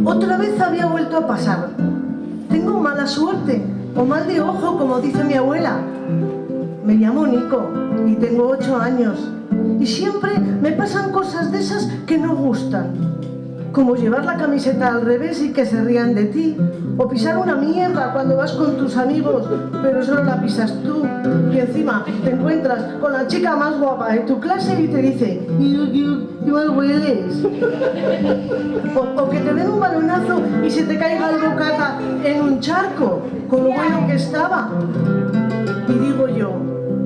Otra vez había vuelto a pasar. Tengo mala suerte, o mal de ojo, como dice mi abuela. Me llamo Nico y tengo 8 años. Y siempre me pasan cosas de esas que no gustan. Como llevar la camiseta al revés y que se rían de ti. O pisar una mierda cuando vas con tus amigos, pero solo la pisas tú. Y encima te encuentras con la chica más guapa de tu clase y te dice: ¿qué mal hueles? O que te den un balonazo y se te caiga el bocata en un charco, con lo bueno que estaba. Y digo yo,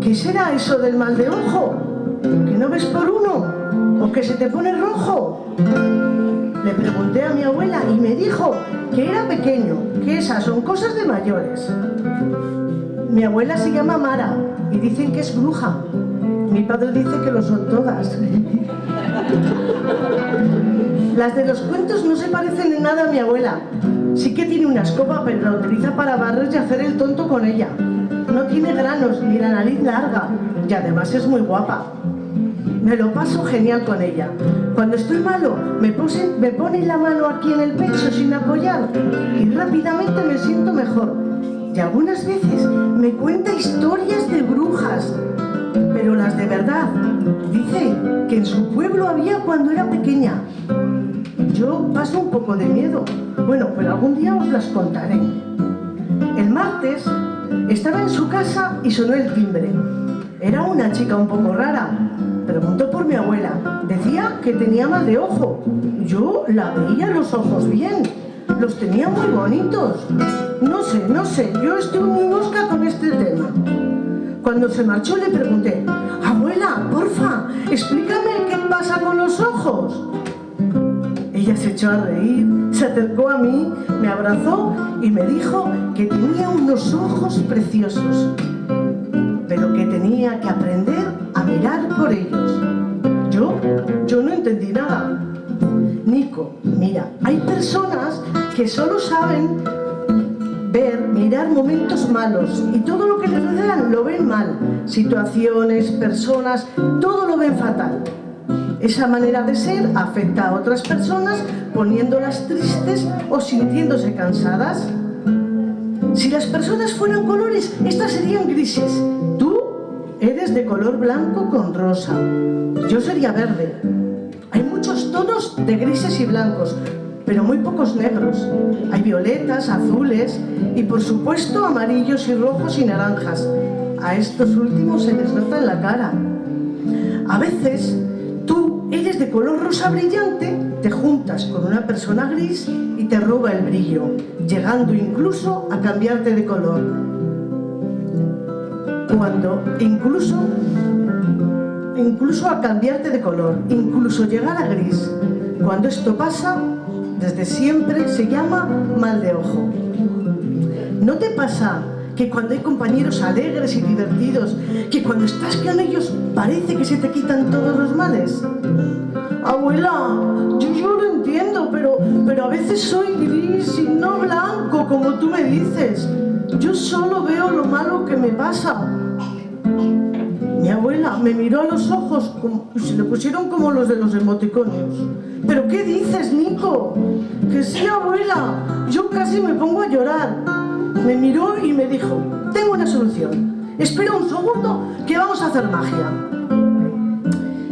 ¿qué será eso del mal de ojo? ¿Que no ves por uno? ¿O que se te pone rojo? Le pregunté a mi abuela y me dijo que era pequeño, que esas son cosas de mayores. Mi abuela se llama Mara y dicen que es bruja. Mi padre dice que lo son todas. Las de los cuentos no se parecen en nada a mi abuela. Sí que tiene una escoba, pero la utiliza para barrer y hacer el tonto con ella. No tiene granos ni la nariz larga y además es muy guapa. Me lo paso genial con ella. Cuando estoy malo, me pone la mano aquí en el pecho sin apoyar y rápidamente me siento mejor. Y algunas veces me cuenta historias de brujas, pero las de verdad. Dice que en su pueblo había cuando era pequeña. Yo paso un poco de miedo. Bueno, pero algún día os las contaré. El martes estaba en su casa y sonó el timbre. Era una chica un poco rara. Preguntó por mi abuela. Decía que tenía mal de ojo. Yo la veía los ojos bien. Los tenía muy bonitos. No sé, yo estoy muy mosca con este tema. Cuando se marchó le pregunté: abuela, porfa, explícame qué pasa con los ojos. Ella se echó a reír, se acercó a mí, me abrazó y me dijo que tenía unos ojos preciosos, pero que tenía que aprender a mirar por ellos. Yo no entendí nada. Nico, mira, hay personas que solo saben mirar momentos malos y todo lo que les rodean lo ven mal. Situaciones, personas, todo lo ven fatal. Esa manera de ser afecta a otras personas poniéndolas tristes o sintiéndose cansadas. Si las personas fueran colores, estas serían grises. Tú eres de color blanco con rosa. Yo sería verde. Hay muchos tonos de grises y blancos, pero muy pocos negros. Hay violetas, azules y por supuesto amarillos y rojos y naranjas. A estos últimos se les nota en la cara. A veces tú eres de color rosa brillante, te juntas con una persona gris y te roba el brillo, llegando incluso a cambiarte de color. Incluso a cambiarte de color, incluso llegar a gris. Cuando esto pasa, desde siempre se llama mal de ojo. ¿No te pasa que cuando hay compañeros alegres y divertidos, que cuando estás con ellos parece que se te quitan todos los males? Abuela, yo lo entiendo, pero a veces soy gris y no blanco, como tú me dices. Yo solo veo lo malo que me pasa. Mi abuela me miró a los ojos y se le pusieron como los de los emoticonos. ¿Pero qué dices, Nico? Que sí, abuela, yo casi me pongo a llorar. Me miró y me dijo: tengo una solución. Espera un segundo que vamos a hacer magia.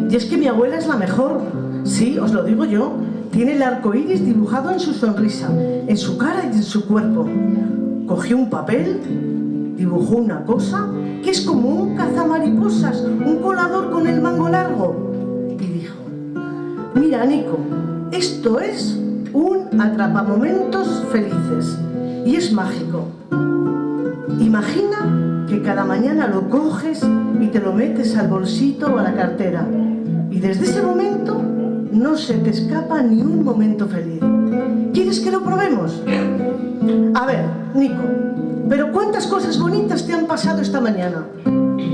Y es que mi abuela es la mejor. Sí, os lo digo yo. Tiene el arco iris dibujado en su sonrisa, en su cara y en su cuerpo. Cogió un papel, dibujó una cosa que es como un cazamariposas, un colador con el mango largo, y dijo: mira, Nico, esto es un atrapamomentos felices y es mágico. Imagina que cada mañana lo coges y te lo metes al bolsito o a la cartera y desde ese momento no se te escapa ni un momento feliz. ¿Quieres que lo probemos? A ver, Nico, ¿pero cuántas cosas bonitas te han pasado esta mañana?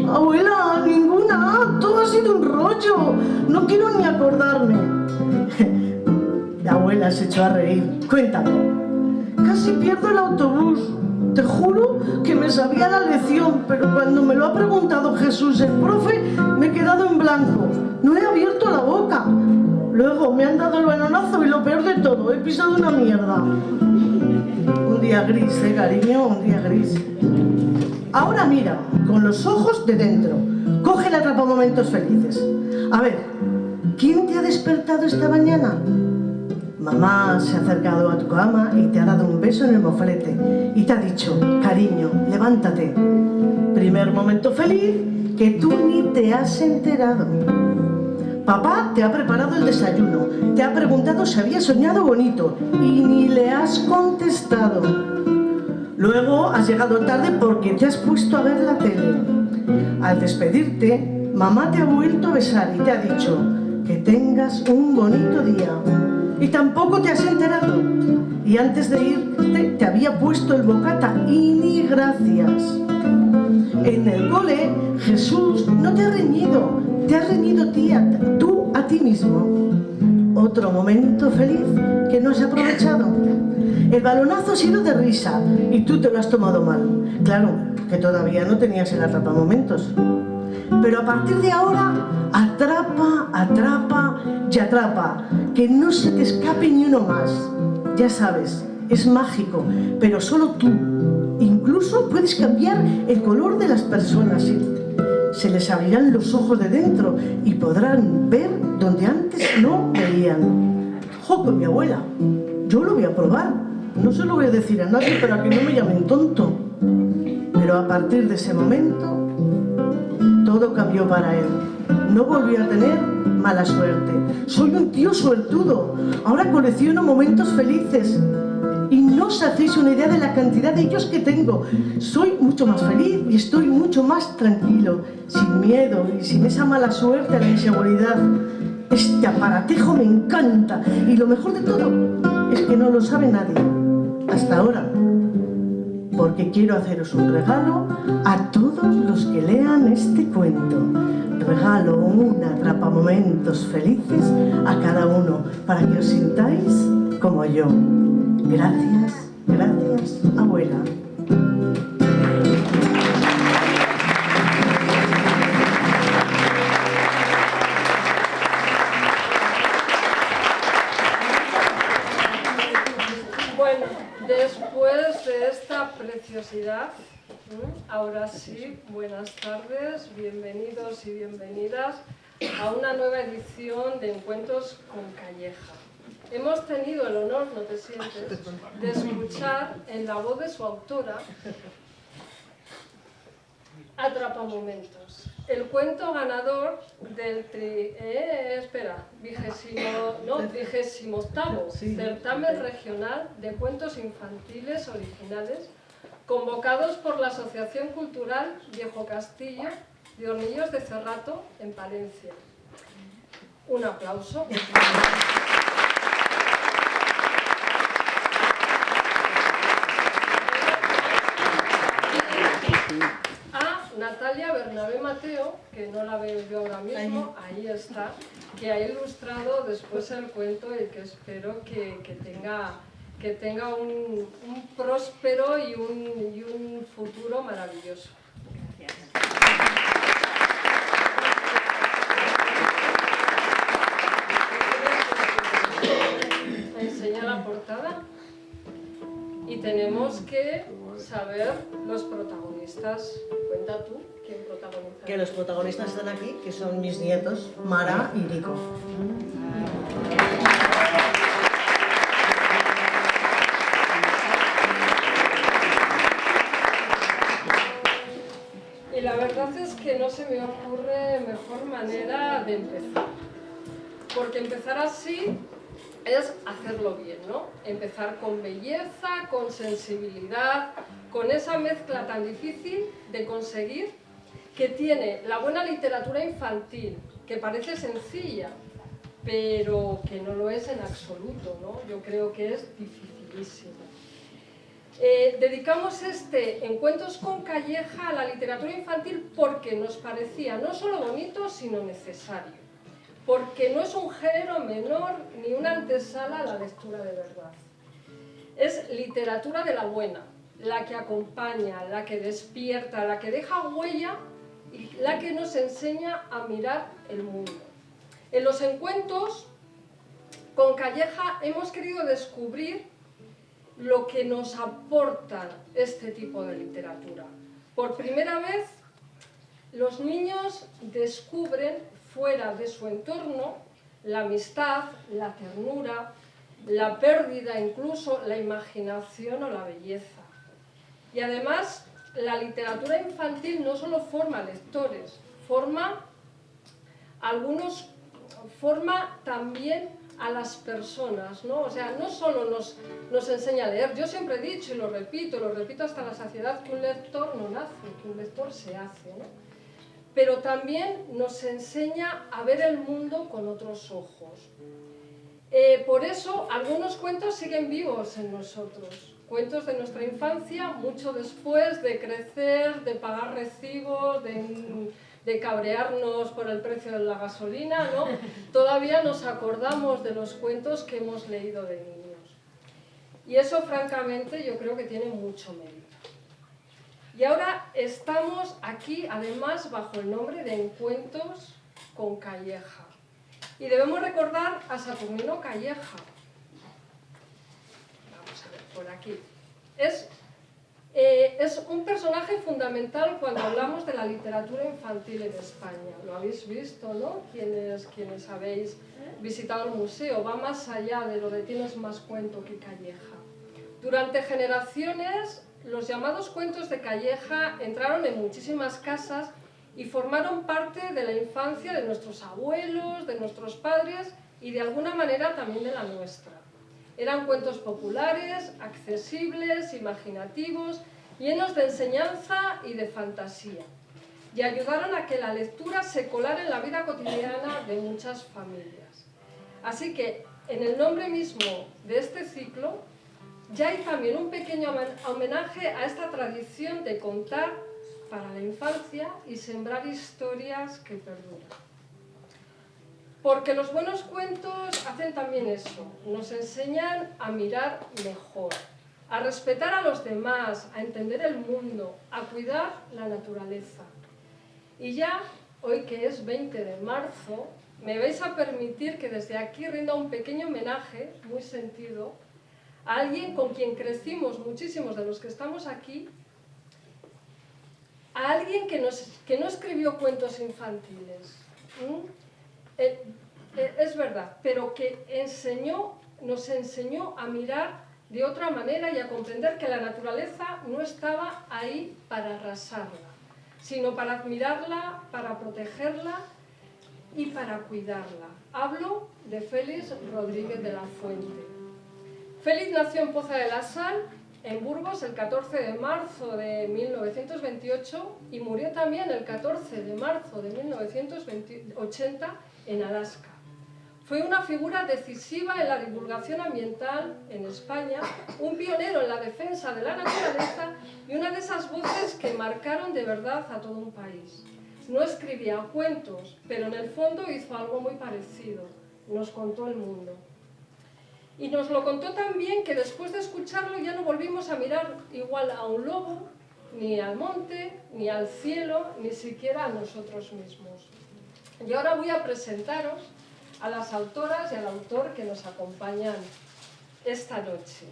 Abuela, ninguna, todo ha sido un rollo, no quiero ni acordarme. La abuela se echó a reír. Cuéntame. Casi pierdo el autobús. Te juro que me sabía la lección, pero cuando me lo ha preguntado Jesús, el profe, me he quedado en blanco. No he abierto la boca. Luego me han dado el balonazo y lo peor de todo, he pisado una mierda. Un día gris, cariño, un día gris. Ahora mira, con los ojos de dentro. Coge el atrapamomentos felices. A ver, ¿quién te ha despertado esta mañana? Mamá se ha acercado a tu cama y te ha dado un beso en el moflete y te ha dicho: cariño, levántate. Primer momento feliz que tú ni te has enterado. Papá te ha preparado el desayuno, te ha preguntado si había soñado bonito y ni le has contestado. Luego has llegado tarde porque te has puesto a ver la tele. Al despedirte, mamá te ha vuelto a besar y te ha dicho: que tengas un bonito día. Y tampoco te has enterado. Y antes de irte te había puesto el bocata y ni gracias. En el cole, Jesús no te ha reñido, te has reñido tú a ti mismo. Otro momento feliz que no has aprovechado. El balonazo ha sido de risa y tú te lo has tomado mal. Claro, que todavía no tenías el atrapamomentos. Pero a partir de ahora, atrapa, atrapa y atrapa. Que no se te escape ni uno más. Ya sabes, es mágico, pero solo tú. Incluso puedes cambiar el color de las personas. Se les abrirán los ojos de dentro y podrán ver donde antes no veían. ¡Jo, con mi abuela! Yo lo voy a probar. No se lo voy a decir a nadie para que no me llamen tonto. Pero a partir de ese momento, todo cambió para él. No volvió a tener mala suerte. Soy un tío suertudo. Ahora colecciono momentos felices. Y no No os hacéis una idea de la cantidad de ellos que tengo. Soy mucho más feliz y estoy mucho más tranquilo, sin miedo y sin esa mala suerte a la inseguridad. Este aparatejo me encanta y lo mejor de todo es que no lo sabe nadie, hasta ahora. Porque quiero haceros un regalo a todos los que lean este cuento. Regalo un atrapamomentos felices a cada uno para que os sintáis como yo. Gracias, gracias, abuela. Bueno, después de esta preciosidad, ahora sí, buenas tardes, bienvenidos y bienvenidas a una nueva edición de Encuentros con Calleja. Hemos tenido el honor, ¿no te sientes?, de escuchar en la voz de su autora Atrapamomentos, el cuento ganador del 28º certamen regional de cuentos infantiles originales, convocados por la Asociación Cultural Viejo Castillo de Hornillos de Cerrato, en Palencia. Un aplauso. A Natalia Bernabé Mateo, que no la veo yo ahora mismo, ahí está, que ha ilustrado después el cuento y que espero que tenga un próspero y un futuro maravilloso. Gracias. Me enseña la portada y tenemos que saber los protagonistas. Cuenta tú quién protagoniza. Que los protagonistas están aquí, que son mis nietos, Mara y Nico. Y la verdad es que no se me ocurre mejor manera de empezar. Porque empezar así es hacerlo bien, ¿no? Empezar con belleza, con sensibilidad, con esa mezcla tan difícil de conseguir que tiene la buena literatura infantil, que parece sencilla, pero que no lo es en absoluto, ¿no? Yo creo que es dificilísimo. Dedicamos este Encuentros con Calleja a la literatura infantil porque nos parecía no solo bonito, sino necesario. Porque no es un género menor ni una antesala a la lectura de verdad. Es literatura de la buena, la que acompaña, la que despierta, la que deja huella y la que nos enseña a mirar el mundo. En los encuentros con Calleja hemos querido descubrir lo que nos aporta este tipo de literatura. Por primera vez, los niños descubren fuera de su entorno la amistad, la ternura, la pérdida, incluso la imaginación o la belleza. Y además, la literatura infantil no solo forma lectores, forma también a las personas, ¿no? O sea, no solo nos enseña a leer. Yo siempre he dicho y lo repito hasta la saciedad, que un lector no nace, que un lector se hace, ¿no? Pero también nos enseña a ver el mundo con otros ojos. Por eso, algunos cuentos siguen vivos en nosotros. Cuentos de nuestra infancia, mucho después de crecer, de pagar recibos, de cabrearnos por el precio de la gasolina, ¿no? Todavía nos acordamos de los cuentos que hemos leído de niños. Y eso, francamente, yo creo que tiene mucho mérito. Y ahora estamos aquí, además, bajo el nombre de Encuentros con Calleja. Y debemos recordar a Saturnino Calleja. Vamos a ver, por aquí. Es un personaje fundamental cuando hablamos de la literatura infantil en España. Lo habéis visto, ¿no? Quienes habéis visitado el museo. Va más allá de lo de tienes más cuento que Calleja. Durante generaciones, los llamados cuentos de Calleja entraron en muchísimas casas y formaron parte de la infancia de nuestros abuelos, de nuestros padres y de alguna manera también de la nuestra. Eran cuentos populares, accesibles, imaginativos, llenos de enseñanza y de fantasía, y ayudaron a que la lectura se colara en la vida cotidiana de muchas familias. Así que, en el nombre mismo de este ciclo, ya hay también un pequeño homenaje a esta tradición de contar para la infancia y sembrar historias que perduran. Porque los buenos cuentos hacen también eso, nos enseñan a mirar mejor, a respetar a los demás, a entender el mundo, a cuidar la naturaleza. Y ya, hoy que es 20 de marzo, me vais a permitir que desde aquí rinda un pequeño homenaje, muy sentido, a alguien con quien crecimos muchísimos de los que estamos aquí, a alguien que no escribió cuentos infantiles. Es verdad, pero que nos enseñó a mirar de otra manera y a comprender que la naturaleza no estaba ahí para arrasarla, sino para admirarla, para protegerla y para cuidarla. Hablo de Félix Rodríguez de la Fuente. Félix nació en Poza de la Sal, en Burgos, el 14 de marzo de 1928 y murió también el 14 de marzo de 1980 en Alaska. Fue una figura decisiva en la divulgación ambiental en España, un pionero en la defensa de la naturaleza y una de esas voces que marcaron de verdad a todo un país. No escribía cuentos, pero en el fondo hizo algo muy parecido. Nos contó el mundo. Y nos lo contó tan bien que después de escucharlo ya no volvimos a mirar igual a un lobo, ni al monte, ni al cielo, ni siquiera a nosotros mismos. Y ahora voy a presentaros a las autoras y al autor que nos acompañan esta noche.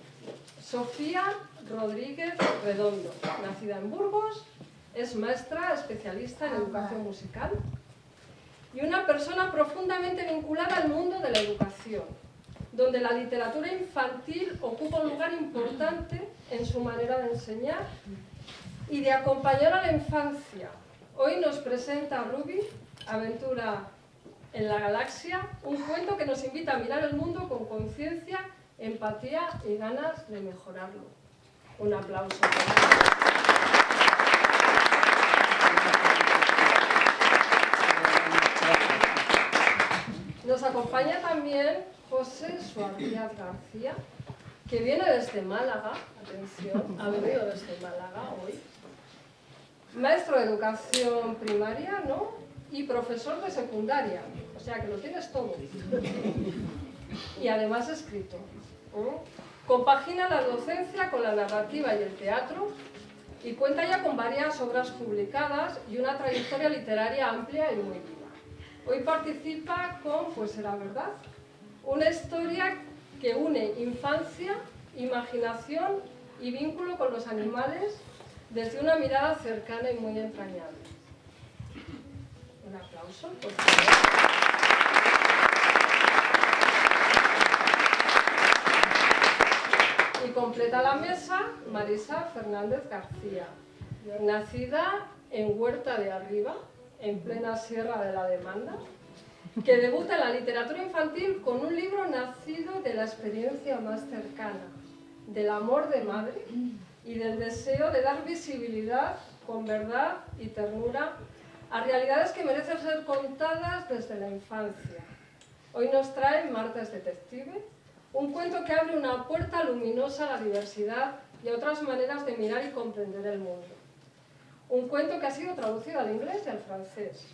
Sofía Rodríguez Redondo, nacida en Burgos, es maestra especialista en educación musical y una persona profundamente vinculada al mundo de la educación, donde la literatura infantil ocupa un lugar importante en su manera de enseñar y de acompañar a la infancia. Hoy nos presenta Ruby, Aventura en la Galaxia, un cuento que nos invita a mirar el mundo con conciencia, empatía y ganas de mejorarlo. Un aplauso. Nos acompaña también José Suárez García, que viene desde Málaga, atención, ha venido desde Málaga hoy, maestro de educación primaria, ¿no? Y profesor de secundaria, o sea que lo tienes todo. Y además escritor. Compagina la docencia con la narrativa y el teatro y cuenta ya con varias obras publicadas y una trayectoria literaria amplia y muy viva. Hoy participa con Pues será verdad, una historia que une infancia, imaginación y vínculo con los animales desde una mirada cercana y muy entrañable. Un aplauso, por favor. Y completa la mesa Marisa Fernández García, nacida en Huerta de Arriba, en plena Sierra de la Demanda, que debuta en la literatura infantil con un libro nacido de la experiencia más cercana, del amor de madre y del deseo de dar visibilidad con verdad y ternura a realidades que merecen ser contadas desde la infancia. Hoy nos trae Marta es detective, un cuento que abre una puerta luminosa a la diversidad y a otras maneras de mirar y comprender el mundo. Un cuento que ha sido traducido al inglés y al francés.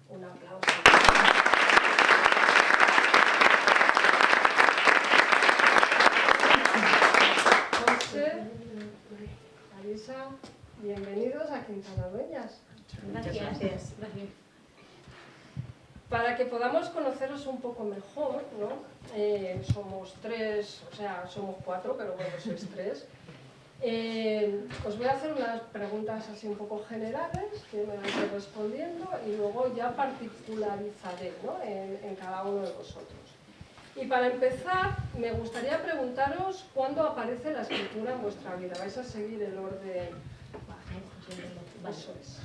Un aplauso. José, Marisa, bienvenidos a Quintana Dueñas. Gracias. Para que podamos conoceros un poco mejor, ¿no? Somos tres, o sea, somos cuatro, pero bueno, sois tres. Os voy a hacer unas preguntas así un poco generales que me vais a ir respondiendo y luego ya particularizaré, ¿no? en cada uno de vosotros. Y para empezar, me gustaría preguntaros cuándo aparece la escritura en vuestra vida. ¿Vais a seguir el orden? Eso es.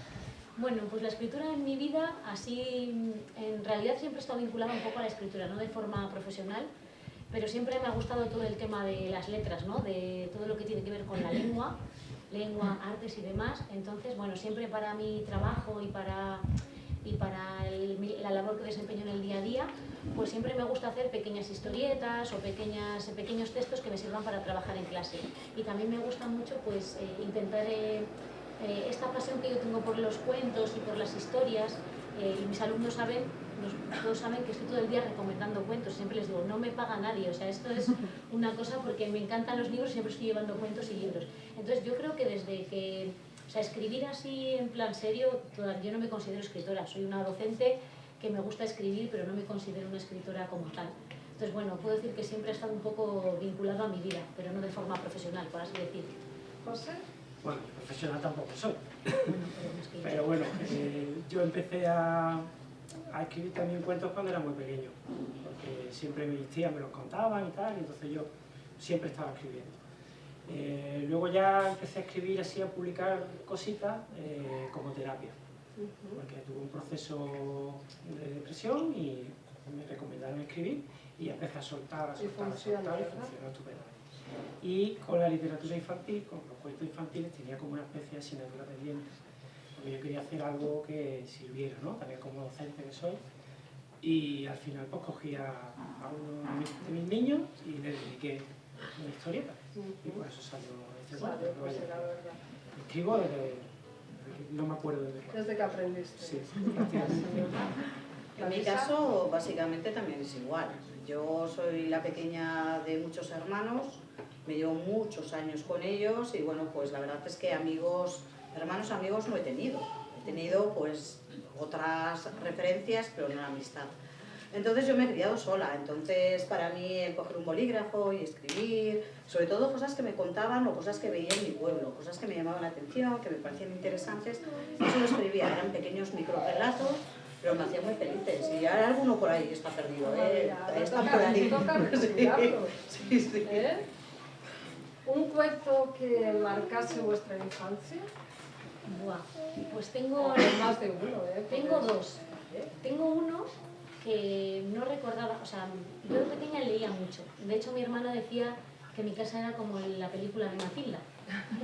Bueno, pues la escritura en mi vida, así, en realidad siempre he estado vinculada un poco a la escritura, no de forma profesional, pero siempre me ha gustado todo el tema de las letras, ¿no? De todo lo que tiene que ver con la lengua, artes y demás. Entonces, bueno, siempre para mi trabajo y para la labor que desempeño en el día a día, pues siempre me gusta hacer pequeñas historietas o pequeños textos que me sirvan para trabajar en clase. Y también me gusta mucho pues intentar esta pasión que yo tengo por los cuentos y por las historias, y mis alumnos todos saben que estoy todo el día recomendando cuentos. Siempre les digo, no me paga nadie, o sea, esto es una cosa porque me encantan los libros y siempre estoy llevando cuentos y libros. Entonces yo creo que desde que, o sea, escribir así en plan serio, yo no me considero escritora, soy una docente que me gusta escribir, pero no me considero una escritora como tal. Entonces, bueno, puedo decir que siempre ha estado un poco vinculado a mi vida, pero no de forma profesional, por así decir. ¿José? Bueno, profesional tampoco soy. Bueno, Pero bueno, yo empecé a escribir también cuentos cuando era muy pequeño, porque siempre mis tías me los contaban y tal, y entonces yo siempre estaba escribiendo. Luego ya empecé a escribir así, a publicar cositas como terapia, porque tuve un proceso de depresión y me recomendaron escribir y empecé a soltar, y funcionó estupendamente. Y con la literatura infantil, con los cuentos infantiles, tenía como una especie de asignatura pendiente, porque yo quería hacer algo que sirviera, ¿no? También como docente que soy. Y al final pues cogí a uno de mis niños y le dediqué una historieta. Y por eso salió este cuento. Pues era verdad. Escribo no me acuerdo desde que aprendiste. Sí. En mi caso, básicamente también es igual. Yo soy la pequeña de muchos hermanos, me llevo muchos años con ellos y bueno, pues la verdad es que hermanos amigos no he tenido. He tenido pues otras referencias, pero no la amistad. Entonces yo me he criado sola, entonces para mí el coger un bolígrafo y escribir, sobre todo cosas que me contaban o cosas que veía en mi pueblo, cosas que me llamaban la atención, que me parecían interesantes, eso lo escribía, eran pequeños microrelatos, pero me hacían muy felices. Y ahora alguno por ahí está perdido, están por ahí. Sí, sí. ¿Un cuento que marcase vuestra infancia? Buah, pues tengo más de uno, tengo dos. Tengo uno que no recordaba, o sea, yo de pequeña leía mucho. De hecho, mi hermana decía que mi casa era como la película de Matilda,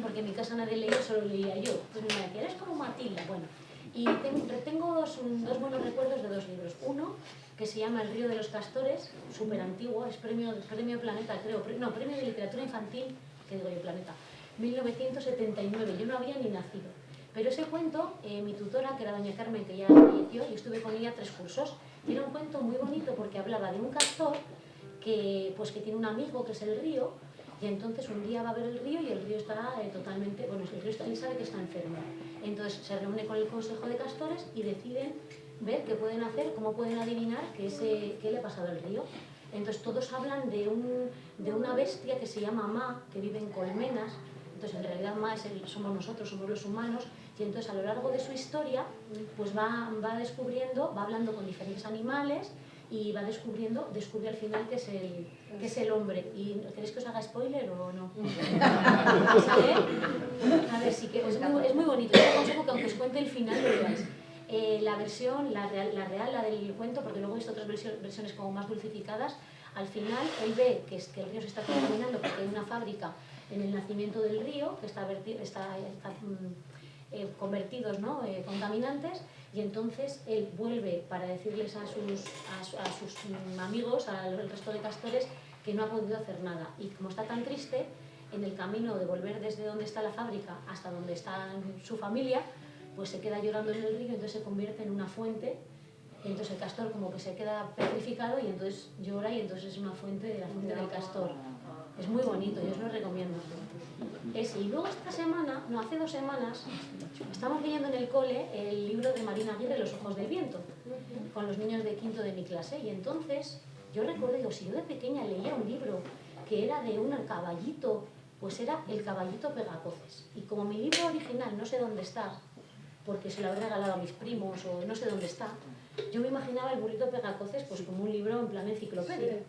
porque en mi casa nadie leía, solo leía yo. Entonces mi mamá decía, eres como Matilda. Bueno, y tengo dos buenos recuerdos de dos libros. Uno, que se llama El río de los castores, súper antiguo, es premio Planeta, creo, no, premio de literatura infantil, que digo yo, Planeta, 1979, yo no había ni nacido. Pero ese cuento, mi tutora, que era doña Carmen, que ya falleció, y estuve con ella 3 cursos, y era un cuento muy bonito porque hablaba de un castor que tiene un amigo que es el río, y entonces un día va a ver el río y el río está totalmente, bueno, el río él sabe que está enfermo. Entonces se reúne con el consejo de castores y deciden ver qué pueden hacer, cómo pueden adivinar qué le ha pasado al río. Entonces todos hablan de una bestia que se llama Ma, que vive en colmenas. Entonces en realidad Ma somos nosotros, somos los humanos, y entonces a lo largo de su historia pues va descubriendo, va hablando con diferentes animales y descubre al final que es el hombre. ¿Y queréis que os haga spoiler o no? A ver, sí que es muy bonito. Yo os aconsejo que aunque os cuente el final lo veáis. La versión, la real, la del cuento, porque luego he visto otras versiones como más dulcificadas, al final él ve que el río se está contaminando porque hay una fábrica en el nacimiento del río que está convertidos, ¿no? Contaminantes, y entonces él vuelve para decirles a sus amigos, al resto de castores, que no ha podido hacer nada. Y como está tan triste, en el camino de volver desde donde está la fábrica hasta donde está su familia, pues se queda llorando en el río, entonces se convierte en una fuente, y entonces el castor como que se queda petrificado y entonces llora, y entonces es una fuente, la fuente del castor. Es muy bonito, yo os lo recomiendo. Y luego hace 2 semanas, estamos leyendo en el cole el libro de Marina Aguirre, Los ojos del viento, con los niños de quinto de mi clase, y entonces yo recuerdo, si yo de pequeña leía un libro que era de un caballito, pues era El caballito Pegacoces, y como mi libro original no sé dónde está, porque se lo habré regalado a mis primos o no sé dónde está, yo me imaginaba el burrito Pegacoces pues como un libro en plan enciclopedia.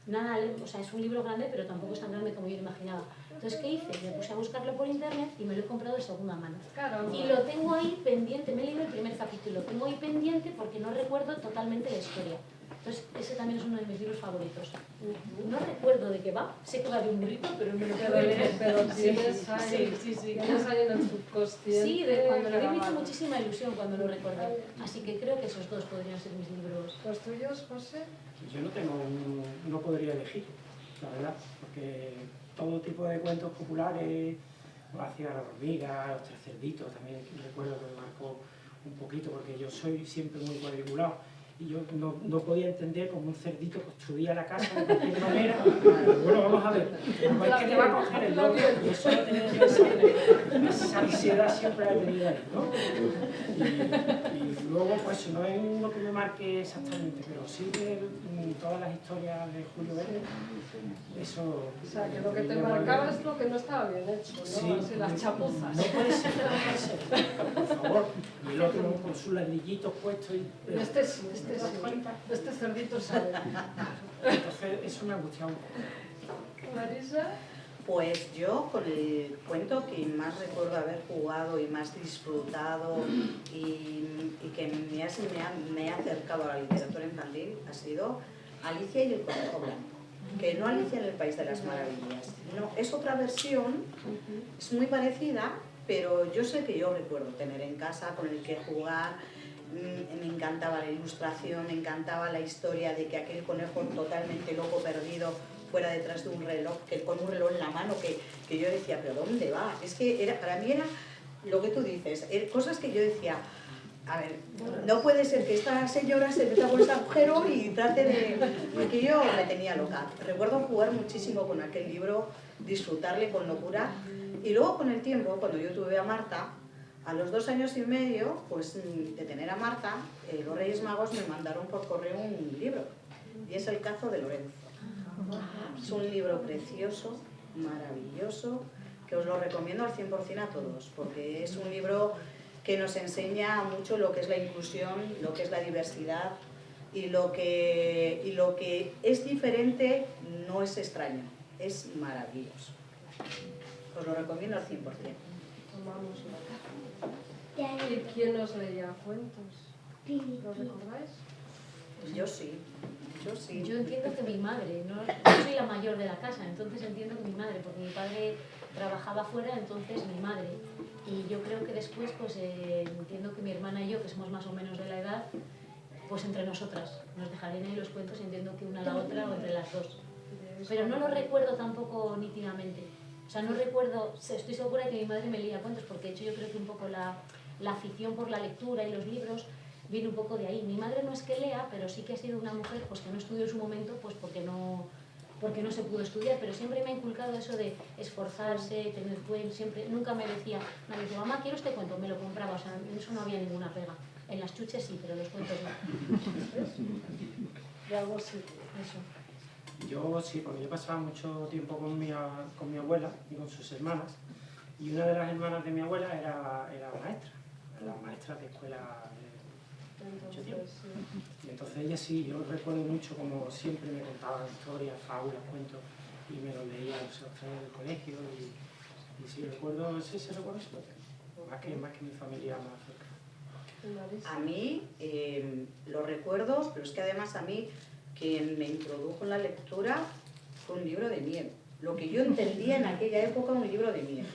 Nada, o sea, es un libro grande, pero tampoco es tan grande como yo lo imaginaba. Entonces, ¿qué hice? Me puse a buscarlo por internet y me lo he comprado de segunda mano. Y lo tengo ahí pendiente, me he leído el primer capítulo, lo tengo ahí pendiente porque no recuerdo totalmente la historia. Entonces, ese también es uno de mis libros favoritos. No recuerdo de qué va, sé que va de un burrito, pero no lo puedo leer. Pero tienes ahí, sí. tienes ahí en el subconsciente. Sí, de cuando lo vi me hizo grabado. muchísima ilusión cuando lo recordé. Así que creo que esos dos podrían ser mis libros. ¿Los tuyos, José? Yo no podría elegir, la verdad, porque todo tipo de cuentos populares, Hacia la hormiga, Los Tres Cerditos, también recuerdo que me marcó un poquito, porque yo soy siempre muy cuadriculado y yo no podía entender cómo un cerdito construía la casa de cualquier manera. Bueno, vamos a ver, no es que te va a coger el loco, yo solo tenía esa ansiedad siempre la he tenido ahí, ¿no? Y luego, pues no es uno que me marque exactamente, pero sí que todas las historias de Julio Verne, eso... O sea, que lo que te marcaba es lo que no estaba bien hecho, ¿no? Sí, Así, las chapuzas. No puede ser, por favor. Y el otro con sus ladrillitos puestos y... Este sí, este cerdito sabe. Entonces, eso me ha gustado un poco. Marisa. Pues yo con el cuento que más recuerdo haber jugado y más disfrutado y que me ha acercado a la literatura infantil ha sido Alicia y el Conejo Blanco. Que no Alicia en el País de las Maravillas. No, es otra versión, es muy parecida, pero yo sé que yo recuerdo tener en casa con el que jugar. Me encantaba la ilustración, me encantaba la historia de que aquel conejo totalmente loco, perdido, fuera detrás de un reloj, con un reloj en la mano, que yo decía, ¿pero dónde va? Es que para mí era lo que tú dices, cosas que yo decía, a ver, no puede ser que esta señora se meta por este agujero y trate de... que yo me tenía loca. Recuerdo jugar muchísimo con aquel libro, disfrutarle con locura, y luego con el tiempo, cuando yo tuve a Marta, a los 2 años y medio, pues de tener a Marta, los Reyes Magos me mandaron por correo un libro, y es El cazo de Lorenzo. Es un libro precioso, maravilloso, que os lo recomiendo al 100% a todos, porque es un libro que nos enseña mucho lo que es la inclusión, lo que es la diversidad, y lo que es diferente no es extraño, es maravilloso. Os lo recomiendo al 100%. Tomamos nota. ¿Y quién nos leía cuentos? ¿Lo recordáis? Yo sí. Yo entiendo que mi madre, yo soy la mayor de la casa, entonces entiendo que mi madre, porque mi padre trabajaba fuera, entonces mi madre. Y yo creo que después, pues entiendo que mi hermana y yo, que somos más o menos de la edad, pues entre nosotras nos dejarían ahí los cuentos, entiendo que una a la otra o entre las dos. Pero no lo recuerdo tampoco nítidamente. O sea, no recuerdo, estoy segura de que mi madre me leía cuentos, porque de hecho yo creo que un poco la afición por la lectura y los libros viene un poco de ahí. Mi madre no es que lea, pero sí que ha sido una mujer pues, que no estudió en su momento pues, porque no se pudo estudiar, pero siempre me ha inculcado eso de esforzarse, tener cuentos, siempre, nunca me decía, mamá, quiero este cuento, me lo compraba, o sea, en eso no había ninguna pega. En las chuches sí, pero los cuentos no. De algo sí. Eso. Yo sí, porque yo pasaba mucho tiempo con mi abuela y con sus hermanas, y una de las hermanas de mi abuela era maestra de escuela de mucho tiempo. Y entonces ella sí, yo recuerdo mucho como siempre me contaban historias, fábulas, cuentos, y me los leía los traía del colegio, y sí, recuerdo, ese recuerdo sí lo tengo, más que mi familia más cerca. A mí lo recuerdo, pero es que además a mí quien me introdujo en la lectura fue un libro de miedo. Lo que yo entendía en aquella época, un libro de miedo.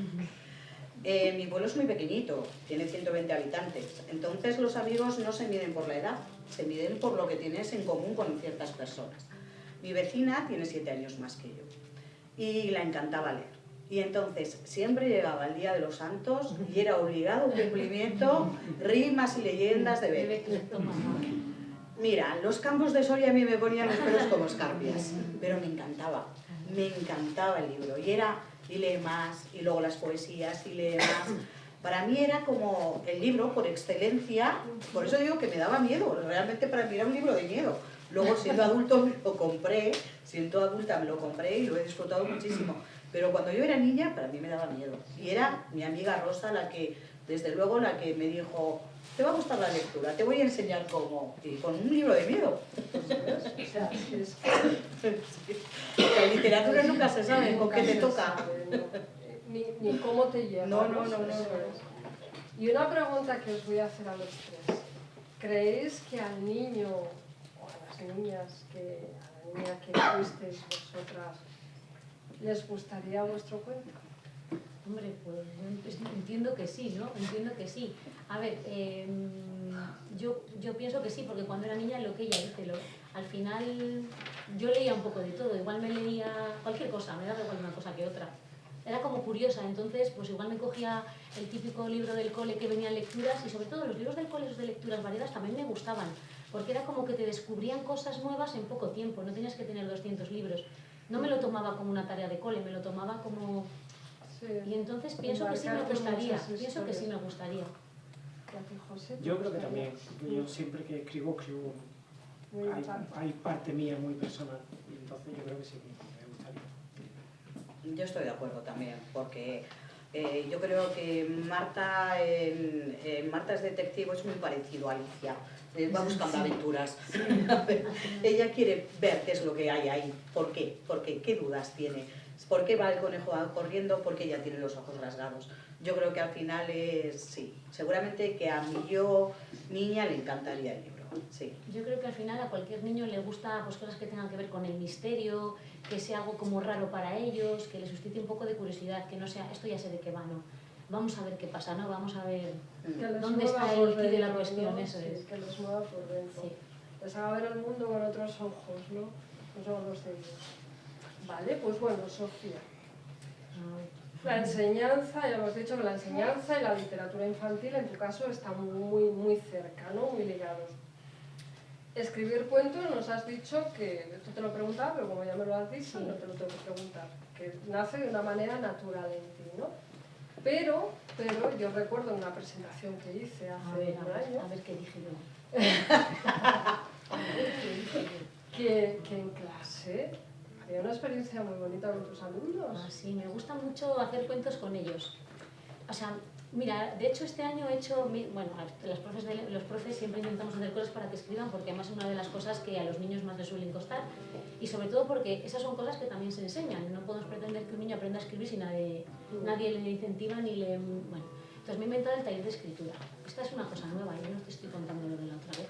Mi pueblo es muy pequeñito, tiene 120 habitantes, entonces los amigos no se miden por la edad, se miden por lo que tienes en común con ciertas personas. Mi vecina tiene 7 años más que yo y la encantaba leer. Y entonces siempre llegaba el Día de los Santos y era obligado un cumplimiento, rimas y leyendas de Becket. Mira, los campos de Soria a mí me ponían los pelos como escarpias, pero me encantaba el libro. Y lee más, y luego las poesías, y lee más. Para mí era como el libro por excelencia, por eso digo que me daba miedo, realmente para mí era un libro de miedo. Luego siendo adulto me lo compré, siendo adulta me lo compré y lo he disfrutado muchísimo. Pero cuando yo era niña, para mí me daba miedo. Y era mi amiga Rosa desde luego, la que me dijo, te va a gustar la lectura, te voy a enseñar cómo. Y con un libro de miedo. O sea, La literatura nunca se sabe con qué te toca. Ni cómo te llega. No. Y una pregunta que os voy a hacer a los tres. ¿Creéis que al niño o a las las niñas, a la niña que fuisteis vosotras, les gustaría vuestro cuento? Hombre, pues entiendo que sí, ¿no? Entiendo que sí. A ver, yo pienso que sí, porque cuando era niña, lo que ella dice, al final yo leía un poco de todo, igual me leía cualquier cosa, me daba igual una cosa que otra. Era como curiosa, entonces pues igual me cogía el típico libro del cole que venían lecturas, y sobre todo los libros del cole, los de lecturas variadas, también me gustaban, porque era como que te descubrían cosas nuevas en poco tiempo, no tenías que tener 200 libros. No me lo tomaba como una tarea de cole, me lo tomaba como... Sí. Y entonces pienso que sí me gustaría, pienso que sí me gustaría. Yo creo que también, porque yo siempre que escribo, hay parte mía muy personal, y entonces yo creo que sí me gustaría. Yo estoy de acuerdo también, porque yo creo que Marta en Marta es detective, es muy parecido a Alicia. Va buscando aventuras. Ella quiere ver qué es lo que hay ahí. ¿Por qué? ¿Qué dudas tiene? ¿Por qué va el conejo corriendo? Porque ella tiene los ojos rasgados. Yo creo que al final sí. Seguramente que a mi yo, niña, le encantaría el libro. Sí. Yo creo que al final a cualquier niño le gusta pues, cosas que tengan que ver con el misterio, que sea algo como raro para ellos, que les suscite un poco de curiosidad, que no sea, esto ya sé de qué va, ¿no? Vamos a ver qué pasa, ¿no? Vamos a ver dónde está el quid de la cuestión, ¿no? Eso es. Que los mueva por dentro. Sí. Les haga ver el mundo con otros ojos, ¿no? No solo los de ellos. Vale, pues bueno, Sofía. La enseñanza, ya hemos dicho que la enseñanza y la literatura infantil en tu caso están muy cerca, ¿no? Muy ligados. Escribir cuentos, nos has dicho que, esto te lo preguntaba, pero como ya me lo has dicho, no te lo tengo que preguntar, que nace de una manera natural en ti, ¿no? Pero yo recuerdo una presentación que hice hace un año. A ver qué dije yo. Que en clase había una experiencia muy bonita con tus alumnos. Ah, sí, me gusta mucho hacer cuentos con ellos. O sea, mira, de hecho este año he hecho, bueno, los profes siempre intentamos hacer cosas para que escriban, porque además es una de las cosas que a los niños más les suelen costar, y sobre todo porque esas son cosas que también se enseñan. No podemos pretender que un niño aprenda a escribir si nadie le incentiva ni le... Bueno, entonces me he inventado el taller de escritura. Esta es una cosa nueva, yo no te estoy contando lo de la otra vez.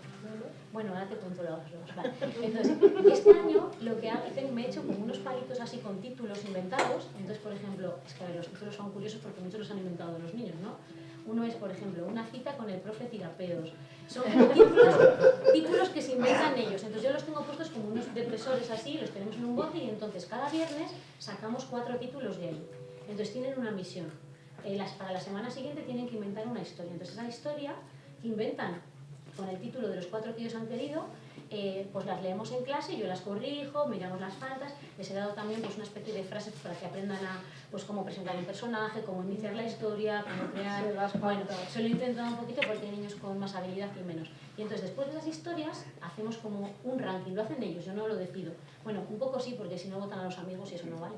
Bueno, ahora te cuento las dos. Vale. Entonces, este año lo que hago, me he hecho como unos palitos así con títulos inventados. Entonces, por ejemplo, es que a ver, los títulos son curiosos porque muchos los han inventado los niños, ¿no? Uno es, por ejemplo, una cita con el profe Tirapedos. Son como títulos que se inventan ellos. Entonces yo los tengo puestos como unos depresores así, los tenemos en un bote y entonces cada viernes sacamos 4 títulos de ahí. Entonces tienen una misión. Para la semana siguiente tienen que inventar una historia. Entonces esa historia inventan con el título de los 4 que ellos han querido, pues las leemos en clase, yo las corrijo, miramos las faltas, les he dado también pues, una especie de frases para que aprendan a pues, cómo presentar un personaje, cómo iniciar la historia, cómo crear... Sí, bueno, se lo he intentado un poquito porque hay niños con más habilidad y menos. Y entonces después de esas historias hacemos como un ranking, lo hacen ellos, yo no lo decido. Bueno, un poco sí, porque si no votan a los amigos y eso no vale.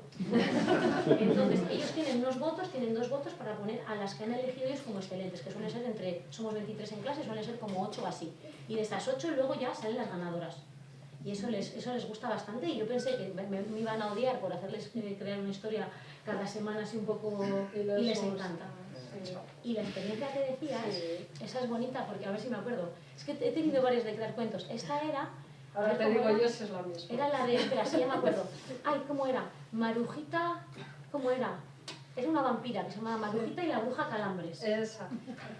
Entonces ellos tienen unos votos, tienen 2 votos para poner a las que han elegido ellos como excelentes, que suelen ser somos 23 en clase, suelen ser como 8 o así. Y de estas 8 luego ya salen las ganadoras. Y eso les gusta bastante y yo pensé que me iban a odiar por hacerles crear una historia cada semana así un poco y les encanta. Sí. Y la experiencia que decías, esa es bonita porque a ver si me acuerdo. Es que he tenido varias de crear cuentos. Esta era... Ahora te digo yo si es la misma. Era la de... Espera, sí, ya me acuerdo. Ay, ¿cómo era? Marujita... ¿Cómo era? Era una vampira que se llamaba Marujita y la bruja Calambres. Esa.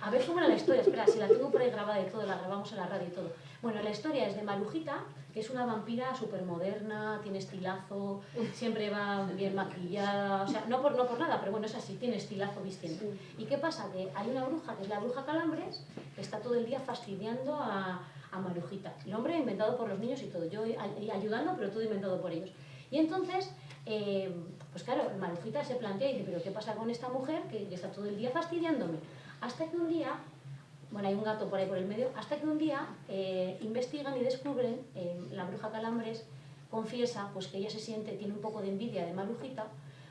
A ver cómo era la historia. Espera, si la tengo por ahí grabada y todo, la grabamos en la radio y todo. Bueno, la historia es de Marujita, que es una vampira súper moderna, tiene estilazo, siempre va bien maquillada, o sea, no por nada, pero bueno, es así, tiene estilazo vistiendo. ¿Y qué pasa? Que hay una bruja, que es la bruja Calambres, que está todo el día fastidiando a Marujita. El nombre inventado por los niños y todo, yo ayudando, pero todo inventado por ellos. Y entonces, pues claro, Marujita se plantea y dice, pero ¿qué pasa con esta mujer que está todo el día fastidiándome? Hasta que un día... Bueno, hay un gato por ahí por el medio, hasta que un día investigan y descubren, la bruja Calambres confiesa pues, que ella tiene un poco de envidia de Marujita,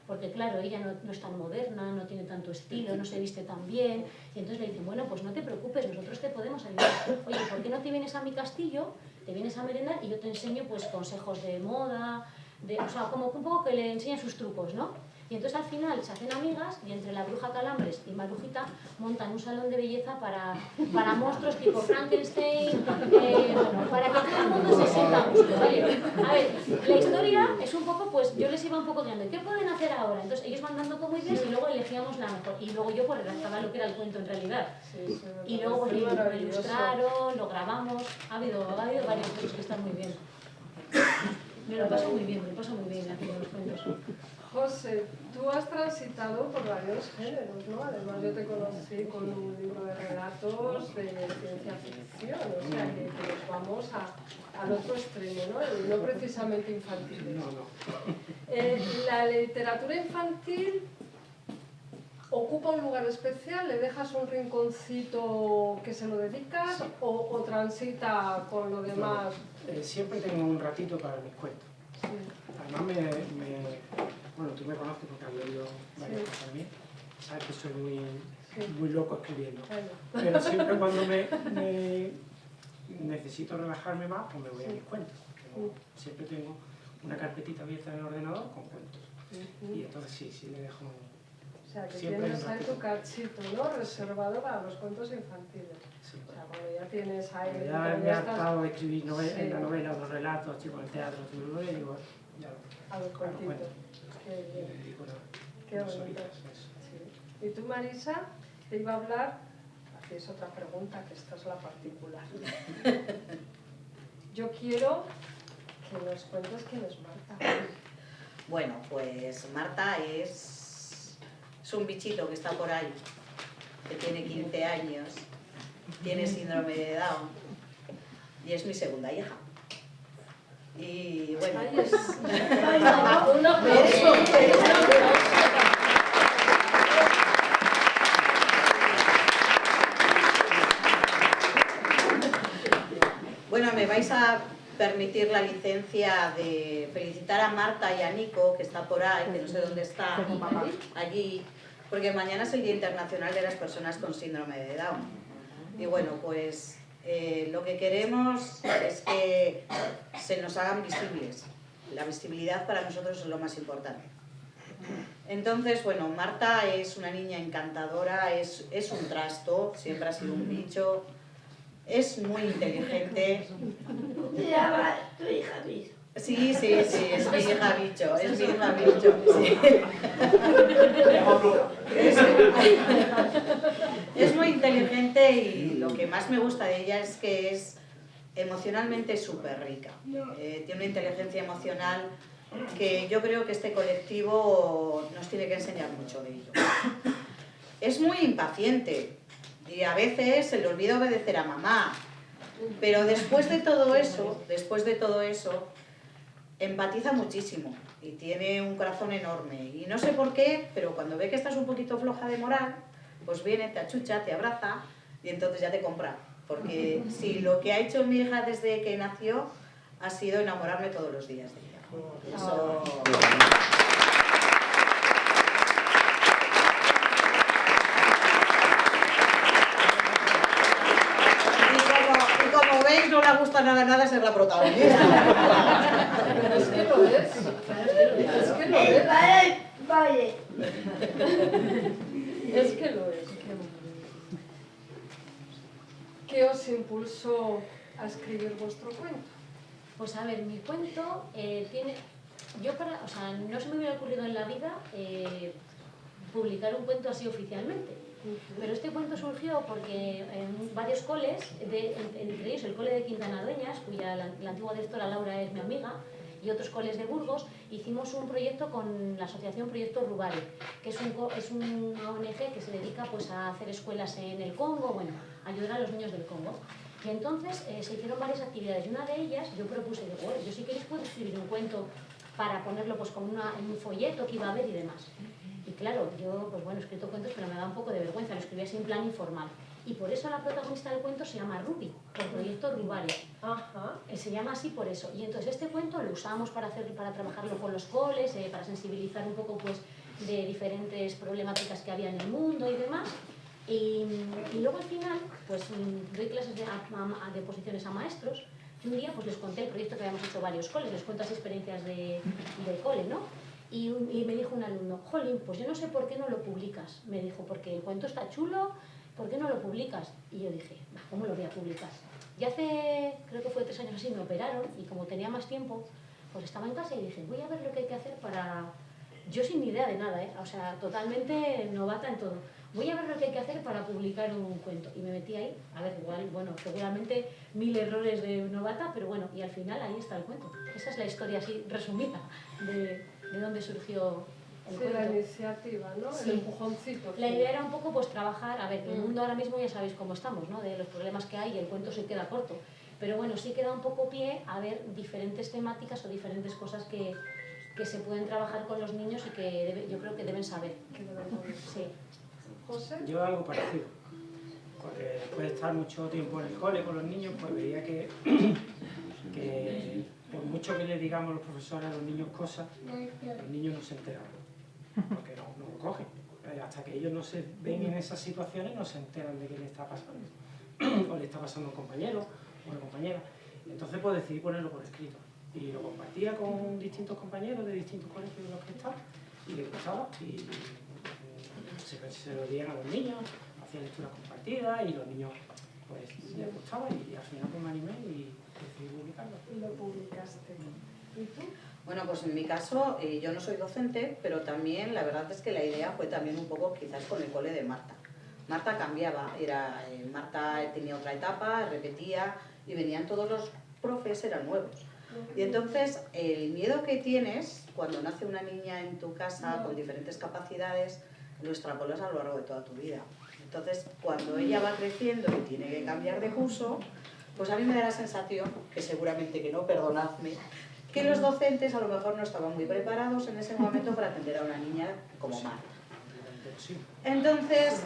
porque claro, ella no es tan moderna, no tiene tanto estilo, no se viste tan bien, y entonces le dicen, bueno, pues no te preocupes, nosotros te podemos ayudar. Oye, ¿por qué no te vienes a mi castillo, te vienes a merendar y yo te enseño pues consejos de moda, o sea, como un poco que le enseñan sus trucos, ¿no? Y entonces al final se hacen amigas y entre la bruja Calambres y Marujita montan un salón de belleza para monstruos tipo Frankenstein, bueno, para que todo el mundo se sienta da gusto, ¿vale? A ver, la historia es un poco, pues yo les iba un poco guiando, ¿qué pueden hacer ahora? Entonces ellos van dando como ideas y luego elegíamos la mejor. Y luego yo pues redactaba lo que era el cuento en realidad. Y luego pues lo ilustraron, lo grabamos, ha habido varios cosas que están muy bien. Me lo paso muy bien haciendo los cuentos. José, tú has transitado por varios géneros, ¿no? Además yo te conocí con un libro de relatos de ciencia ficción, o sea que nos vamos al otro extremo, ¿no? No precisamente infantil. No. La literatura infantil ocupa un lugar especial, le dejas un rinconcito que se lo dedicas o transita con lo demás. Siempre tengo un ratito para mis cuentos. Sí. Además bueno, tú me conoces porque has leído varias cosas también. Sabes que soy muy loco escribiendo. Bueno. Pero siempre cuando me necesito relajarme más, pues me voy a mis cuentos. Siempre tengo una carpetita abierta en el ordenador con cuentos. Y entonces sí le dejo. O sea, que siempre tienes ahí tu cachito, ¿no? Reservado para los cuentos infantiles. Sí. O sea, cuando ya tienes ahí... Ya me he hartado de escribir en la novela, los relatos, tipo en el teatro, y digo, ya a los cuentitos. Qué bien. Qué bonito. Sí. Y tú, Marisa, te iba a hablar, hacéis otra pregunta, que esta es la particular. Yo quiero que nos cuentes quién es Marta. Bueno, pues Marta es un bichito que está por ahí, que tiene 15 años, tiene síndrome de Down y es mi segunda hija. Y bueno, pues... Un aplauso. Bueno, me vais a permitir la licencia de felicitar a Marta y a Nico, que está por ahí, que no sé dónde está, allí, porque mañana es el Día Internacional de las Personas con Síndrome de Down. Y bueno, pues lo que queremos es que se nos hagan visibles. La visibilidad para nosotros es lo más importante. Entonces, bueno, Marta es una niña encantadora, es un trasto, siempre ha sido un bicho, es muy inteligente. Se llama tu hija misma. Sí, es mi hija bicho, es mi hija bicho. Sí. Es muy inteligente y lo que más me gusta de ella es que es emocionalmente súper rica. Tiene una inteligencia emocional que yo creo que este colectivo nos tiene que enseñar mucho de ello. Es muy impaciente y a veces se le olvida obedecer a mamá, pero después de todo eso, empatiza muchísimo y tiene un corazón enorme. Y no sé por qué, pero cuando ve que estás un poquito floja de moral, pues viene, te achucha, te abraza y entonces ya te compra. Porque sí, lo que ha hecho mi hija desde que nació ha sido enamorarme todos los días de ella. Eso... Y como veis, no le gusta nada ser la protagonista. Pero es que lo es. Es que lo es. Vale. Es que lo es. ¿Qué os impulsó a escribir vuestro cuento? Pues a ver, mi cuento tiene... o sea, no se me hubiera ocurrido en la vida publicar un cuento así oficialmente. Pero este cuento surgió porque en varios coles, entre ellos el cole de Quintana Dueñas, cuya la antigua directora Laura es mi amiga, y otros coles de Burgos, hicimos un proyecto con la asociación Proyecto Rubare, que es una ONG que se dedica pues, a hacer escuelas en el Congo, bueno, ayudar a los niños del Congo. Y entonces se hicieron varias actividades y una de ellas yo propuse, bueno, yo si queréis puedo escribir un cuento para ponerlo pues, como en un folleto que iba a haber y demás. Y claro, yo pues bueno, he escrito cuentos pero me da un poco de vergüenza, lo escribí así en plan informal. Y por eso la protagonista del cuento se llama Ruby, por Proyecto Rubare. Ajá. Se llama así por eso. Y entonces este cuento lo usamos para trabajarlo con los coles, para sensibilizar un poco pues, de diferentes problemáticas que había en el mundo y demás. Y luego al final, pues doy clases de posiciones a maestros y un día pues les conté el proyecto que habíamos hecho varios coles, les cuento las experiencias de cole, ¿no? Y me dijo un alumno, jolín, pues yo no sé por qué no lo publicas. Me dijo, porque el cuento está chulo, ¿por qué no lo publicas? Y yo dije, ¿cómo lo voy a publicar? Y hace, creo que fue 3 años así, me operaron y como tenía más tiempo, pues estaba en casa y dije, voy a ver lo que hay que hacer para... Yo sin ni idea de nada, o sea, totalmente novata en todo. Voy a ver lo que hay que hacer para publicar un cuento. Y me metí ahí, a ver, igual, bueno, seguramente 1000 errores de novata, pero bueno, y al final ahí está el cuento. Esa es la historia así resumida de dónde surgió el cuento. La iniciativa, ¿no? Sí. El empujoncito. La idea era un poco pues trabajar, a ver, el mundo ahora mismo ya sabéis cómo estamos, ¿no? De los problemas que hay y el cuento se queda corto. Pero bueno, sí queda un poco pie a ver diferentes temáticas o diferentes cosas que se pueden trabajar con los niños y que yo creo que deben saber. Sí. José. Yo algo parecido, porque después de estar mucho tiempo en el cole con los niños, pues veía que por mucho que le digamos los profesores a los niños cosas, los niños no se enteran, porque no lo cogen. Hasta que ellos no se ven en esas situaciones no se enteran de qué le está pasando, o le está pasando a un compañero o una compañera. Entonces pues decidí ponerlo por escrito. Y lo compartía con distintos compañeros de distintos colegios de los que estaba, y les gustaba, y se lo dieron a los niños, hacían lecturas compartidas, y los niños pues les gustaba, y al final pues me animé y decidí publicarlo. Y lo publicaste. ¿Y tú? Bueno, pues en mi caso, yo no soy docente, pero también la verdad es que la idea fue también un poco quizás con el cole de Marta. Marta cambiaba, Marta tenía otra etapa, repetía, y venían todos los profes, eran nuevos. Y entonces el miedo que tienes cuando nace una niña en tu casa con diferentes capacidades lo extrapolas a lo largo de toda tu vida. Entonces cuando ella va creciendo y tiene que cambiar de curso, pues a mí me da la sensación, que seguramente que no, perdonadme, que los docentes a lo mejor no estaban muy preparados en ese momento para atender a una niña como Marta. Entonces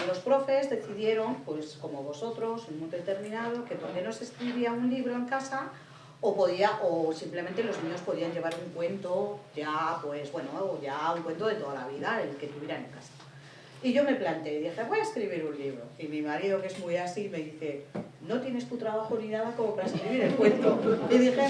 los profes decidieron, pues como vosotros, en un momento determinado, que por qué no se escribía un libro en casa o simplemente los niños podían llevar un cuento ya, pues bueno, ya un cuento de toda la vida, el que tuvieran en casa. Y yo me planteé y dije, voy a escribir un libro. Y mi marido, que es muy así, me dice, no tienes tu trabajo ni nada como para escribir el cuento. Y dije,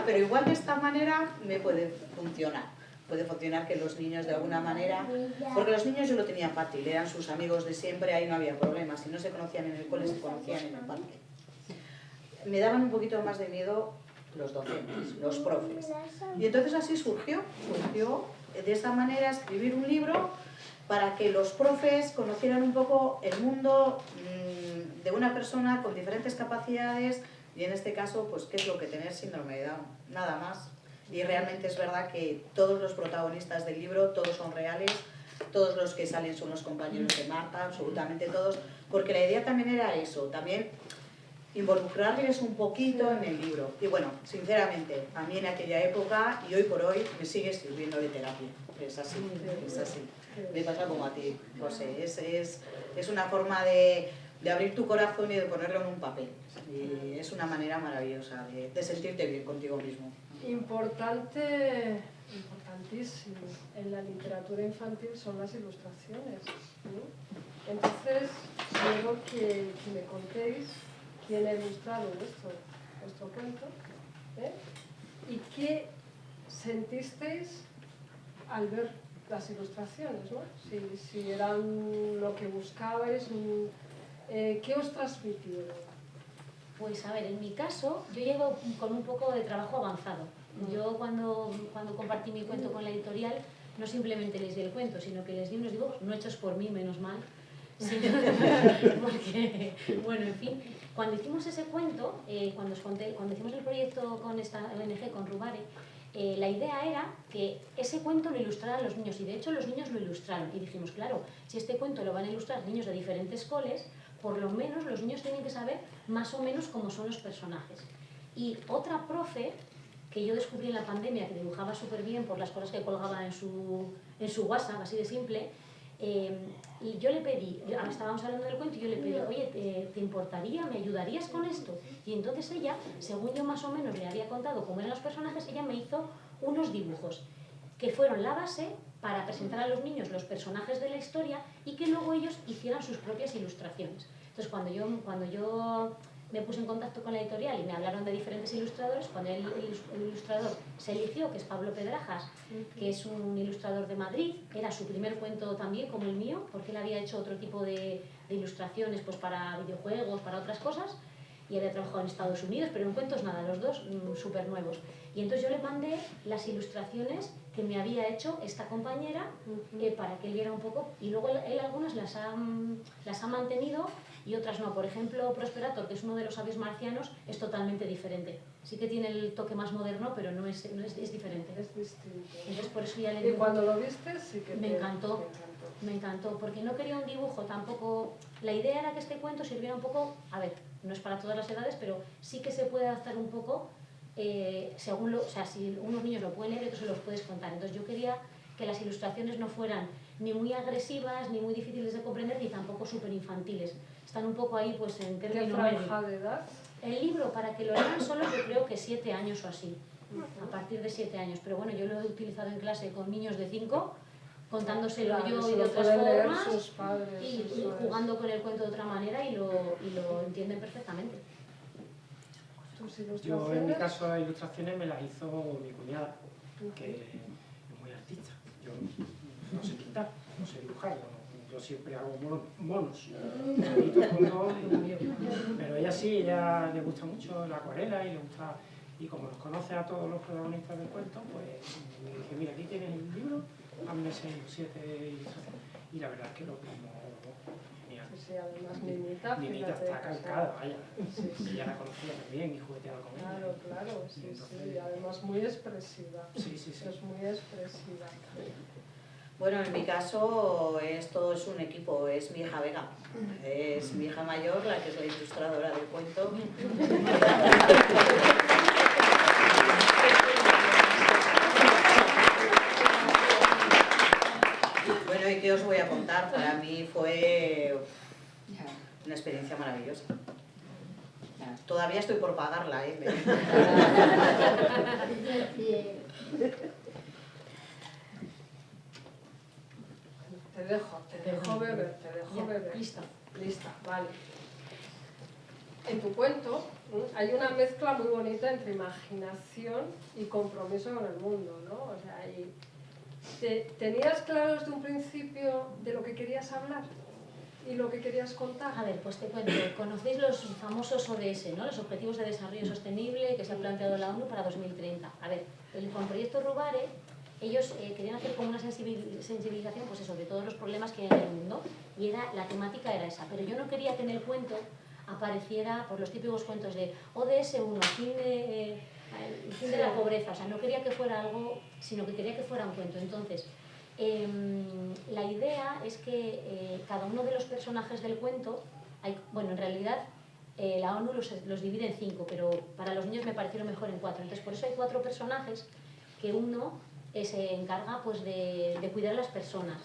pero igual de esta manera me puede funcionar. Puede funcionar que los niños de alguna manera, porque los niños yo lo tenía fácil, eran sus amigos de siempre, ahí no había problema. Si no se conocían en el cole, se conocían en el parque. Me daban un poquito más de miedo los docentes, los profes. Y entonces así surgió de esa manera escribir un libro para que los profes conocieran un poco el mundo de una persona con diferentes capacidades y en este caso, pues qué es lo que tener síndrome de Down, nada más. Y realmente es verdad que todos los protagonistas del libro, todos son reales, todos los que salen son los compañeros de Marta, absolutamente todos, porque la idea también era eso, también involucrarles un poquito en el libro. Y bueno, sinceramente, a mí en aquella época y hoy por hoy me sigue sirviendo de terapia. Es así, es así. Me pasa como a ti, José. Es una forma de abrir tu corazón y de ponerlo en un papel. Y es una manera maravillosa de sentirte bien contigo mismo. Importantísimo en la literatura infantil son las ilustraciones, ¿no? Entonces, quiero que me contéis quién ha ilustrado vuestro cuento, y qué sentisteis al ver las ilustraciones, ¿no? Si eran lo que buscabais, ¿qué os transmitieron? Pues a ver, en mi caso, yo llego con un poco de trabajo avanzado. Yo cuando compartí mi cuento con la editorial, no simplemente les di el cuento, sino que les di unos dibujos, no hechos por mí, menos mal, sino porque, bueno, en fin, cuando hicimos ese cuento, cuando hicimos el proyecto con esta ONG, con Rubare, la idea era que ese cuento lo ilustraran los niños, y de hecho los niños lo ilustraron, y dijimos, claro, si este cuento lo van a ilustrar niños de diferentes coles, por lo menos los niños tienen que saber más o menos cómo son los personajes. Y otra profe, que yo descubrí en la pandemia, que dibujaba súper bien por las cosas que colgaba en su WhatsApp, así de simple, y yo le pedí, estábamos hablando del cuento, y yo le pedí, oye, ¿te importaría? ¿Me ayudarías con esto? Y entonces ella, según yo más o menos le había contado cómo eran los personajes, ella me hizo unos dibujos que fueron la base para presentar a los niños los personajes de la historia y que luego ellos hicieran sus propias ilustraciones. Entonces, cuando yo me puse en contacto con la editorial y me hablaron de diferentes ilustradores, cuando el ilustrador se eligió, que es Pablo Pedrajas, que es un ilustrador de Madrid, era su primer cuento también, como el mío, porque él había hecho otro tipo de ilustraciones pues, para videojuegos, para otras cosas, y había trabajado en Estados Unidos, pero en cuentos nada, los dos súper nuevos. Y entonces yo le mandé las ilustraciones que me había hecho esta compañera para que él viera un poco, y luego él algunas las ha mantenido y otras no. Por ejemplo, Prosperator, que es uno de los sabios marcianos, es totalmente diferente. Sí que tiene el toque más moderno, pero es diferente. Es distinto. Entonces por eso ya le Y digo, cuando lo viste sí que me encantó. Me encantó, porque no quería un dibujo tampoco. La idea era que este cuento sirviera un poco, a ver, no es para todas las edades, pero sí que se puede adaptar un poco, según o sea, si unos niños lo pueden leer y otros se los puedes contar. Entonces yo quería que las ilustraciones no fueran ni muy agresivas, ni muy difíciles de comprender, ni tampoco súper infantiles. Están un poco ahí pues en término ¿Qué franja de edad? El libro, para que lo lean solo, yo creo que 7 años o así, a partir de 7 años. Pero bueno, yo lo he utilizado en clase con niños de 5, contándoselo Claro, yo y se de lo otras pueden leer formas, sus padres, y eso es. jugando con el cuento de otra manera y lo entienden perfectamente. ¿Tus Yo en mi ilustraciones? caso las ilustraciones me las hizo mi cuñada, que es muy artista. Yo no sé pintar, no sé dibujar, yo siempre hago monos, bonitos, pero ella sí, ella le gusta mucho la acuarela y le gusta, y como nos conoce a todos los protagonistas del cuento, pues me dije, mira, aquí tienes el libro, hazme 6 o 7 ilustraciones, y la verdad es que lo plasmó genial. Sí, además Ninita, Ninita fíjate, está calcada, vaya. Sí, sí. Ella la conocía también y jugueteaba con ella. Claro, claro, sí, Entonces, sí, además muy expresiva. Sí, sí, sí. Es muy expresiva. Bueno, en mi caso todo es un equipo, es mi hija Vega, es mi hija mayor la que es la ilustradora del cuento. Bueno, ¿y qué os voy a contar? Para mí fue una experiencia maravillosa. Todavía estoy por pagarla, ¿eh? Te dejo beber, te dejo Ya, beber. lista. Lista, vale. En tu cuento hay una mezcla muy bonita entre imaginación y compromiso con el mundo, ¿no? O sea, ¿tenías claro desde un principio de lo que querías hablar y lo que querías contar? A ver, pues te cuento. Conocéis los famosos ODS, ¿no? Los Objetivos de Desarrollo Sostenible que se ha planteado la ONU para 2030. A ver, con el proyecto Rubare, ellos querían hacer como una sensibilización, pues eso, de todos los problemas que hay en el mundo, y la temática era esa. Pero yo no quería que en el cuento apareciera por los típicos cuentos de ODS 1, el fin de la pobreza. O sea, no quería que fuera algo, sino que quería que fuera un cuento. Entonces, la idea es que cada uno de los personajes del cuento, bueno, en realidad la ONU los divide en 5, pero para los niños me parecieron mejor en 4. Entonces, por eso hay 4 personajes, que uno se encarga pues, de cuidar a las personas.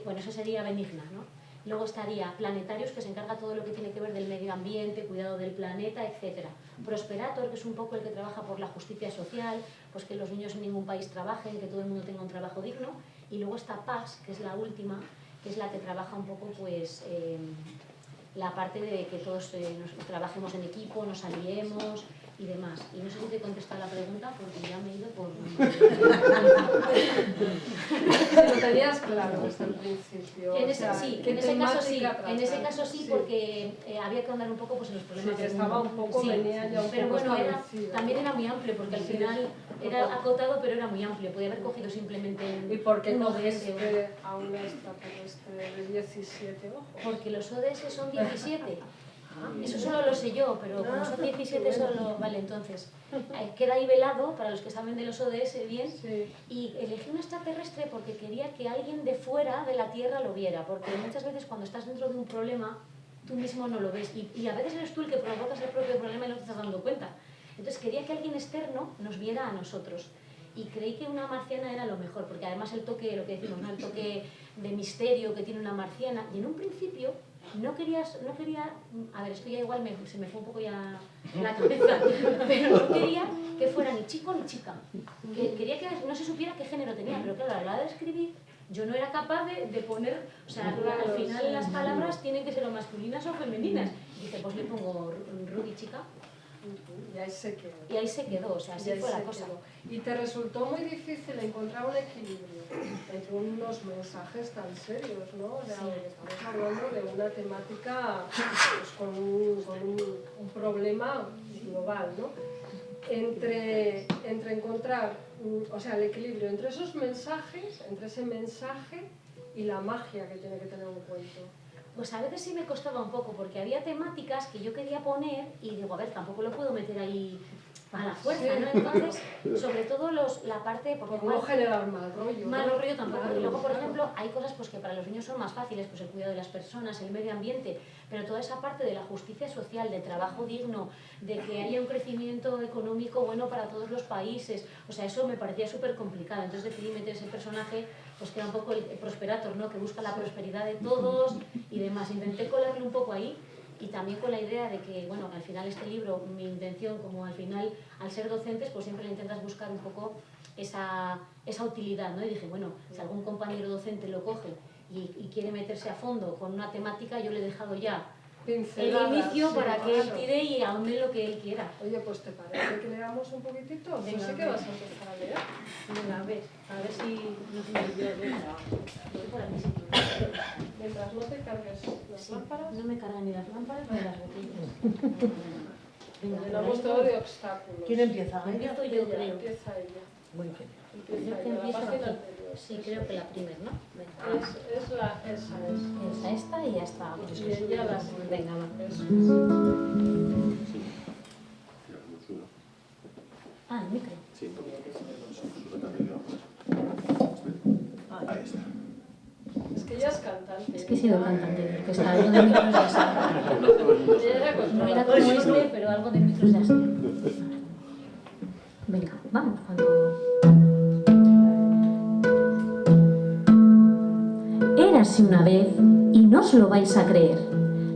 Bueno, eso sería Benigna, ¿no? Luego estaría Planetarios, que se encarga todo lo que tiene que ver del medio ambiente, cuidado del planeta, etc. Prosperator, que es un poco el que trabaja por la justicia social, pues que los niños en ningún país trabajen, que todo el mundo tenga un trabajo digno. Y luego está Paz, que es la última, que es la que trabaja un poco pues, la parte de que todos trabajemos en equipo, nos aliemos y demás. Y no sé si te he contestado la pregunta porque ya me he ido por... Lo tenías claro desde el principio. Sí, en ese caso sí, porque había que andar un poco pues, en los problemas. Sí, que estaba un poco, venía ya un pero poco bueno, establecido. también era muy amplio, porque al final era acotado, pero era muy amplio. Podía haber cogido simplemente ¿Y por qué un ODS. cogiste a una extraterrestre de 17 ojos? Porque los ODS son 17. Eso solo lo sé yo, pero como son 17 solo... Vale, entonces, queda ahí velado, para los que saben de los ODS bien, Sí. y elegí un extraterrestre porque quería que alguien de fuera de la Tierra lo viera, porque muchas veces cuando estás dentro de un problema, tú mismo no lo ves, y a veces eres tú el que provocas el propio problema y no te estás dando cuenta. Entonces quería que alguien externo nos viera a nosotros. Y creí que una marciana era lo mejor, porque además el toque, lo que decimos, ¿no? El toque de misterio que tiene una marciana, y en un principio no quería, a ver, esto ya igual se me fue un poco ya la cabeza, pero no quería que fuera ni chico ni chica, quería que no se supiera qué género tenía, pero claro, a la hora de escribir yo no era capaz de poner, o sea, al final las palabras tienen que ser o masculinas o femeninas, y dije, pues le pongo Ruby chica. Y ahí se quedó. Y ahí se quedó, o sea, así fue la cosa. Y te resultó muy difícil encontrar un equilibrio entre unos mensajes tan serios, ¿no? O sea, estamos hablando de una temática pues, con un problema global, ¿no? Entre encontrar, o sea, el equilibrio entre esos mensajes, entre ese mensaje y la magia que tiene que tener un cuento. Pues a veces sí me costaba un poco, porque había temáticas que yo quería poner y digo, a ver, tampoco lo puedo meter ahí a la fuerza, ¿no? Entonces, sobre todo la parte... Porque por no generar mal rollo. Mal rollo tampoco. Claro, y luego, por ejemplo, hay cosas pues, que para los niños son más fáciles, pues el cuidado de las personas, el medio ambiente, pero toda esa parte de la justicia social, de trabajo digno, de que haya un crecimiento económico bueno para todos los países, o sea, eso me parecía súper complicado. Entonces decidí meter ese personaje, pues que era un poco el prosperator, ¿no? Que busca la prosperidad de todos y demás. Intenté colarle un poco ahí. Y también con la idea de que, bueno, al final este libro, mi intención, como al final, al ser docentes, pues siempre le intentas buscar un poco esa utilidad, ¿no? Y dije, bueno, si algún compañero docente lo coge y quiere meterse a fondo con una temática, yo le he dejado ya el inicio para que él tire y ahonde lo que él quiera. Oye, pues ¿te parece que leamos un poquitito? Venga, no sé qué vas a empezar a leer. Venga, a ver si no se me olvida. Voy por aquí, sí. Mientras no te cargues las lámparas. No me cargan ni las lámparas ni las botellas. Venga, llenamos todo de obstáculos. ¿Quién empieza? Empiezo yo, creo. Empieza ella. Muy bien. Empieza Yo ella, la empiezo página aquí. anterior. Sí, creo que la primera, ¿no? Venga. Esa es. Esta y ya está. Y ella la sigue. Venga, va. Eso es. Ah, el micro. Sí, ahí está. Es que ella es cantante. Es que he sido cantante de orquesta, algo de micros ya sé. Ella era No era como este, pero algo de micros ya sé. Venga, vamos, cuando... Érase una vez, y no os lo vais a creer,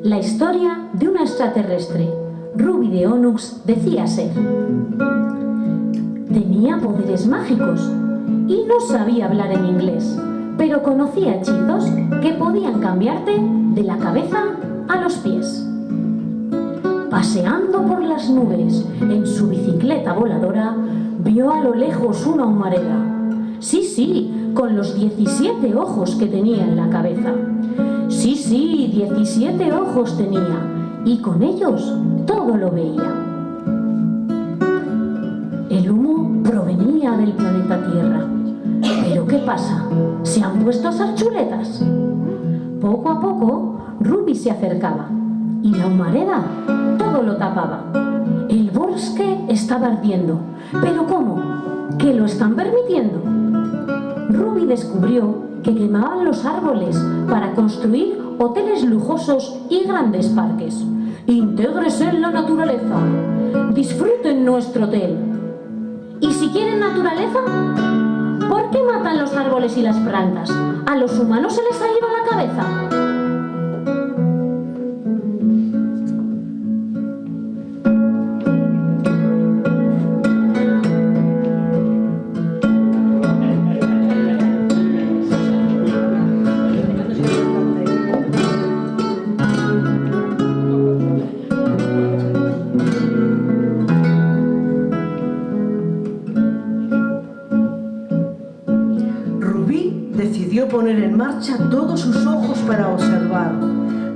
la historia de una extraterrestre. Ruby de Onyx decía ser. Tenía poderes mágicos y no sabía hablar en inglés, pero conocía hechizos que podían cambiarte de la cabeza a los pies. Paseando por las nubes en su bicicleta voladora, vio a lo lejos una humareda. Sí, con los 17 ojos que tenía en la cabeza. Sí, 17 ojos tenía, y con ellos todo lo veía. El humo provenía del planeta Tierra. ¿Pero qué pasa? ¿Se han puesto a hacer chuletas? Poco a poco, Ruby se acercaba, y la humareda todo lo tapaba. El bosque estaba ardiendo. ¿Pero cómo? ¿Que lo están permitiendo? Ruby descubrió que quemaban los árboles para construir hoteles lujosos y grandes parques. Intégrese en la naturaleza. Disfruten nuestro hotel. ¿Y si quieren naturaleza? ¿Por qué matan los árboles y las plantas? ¿A los humanos se les ha ido la cabeza? Poner en marcha todos sus ojos para observar,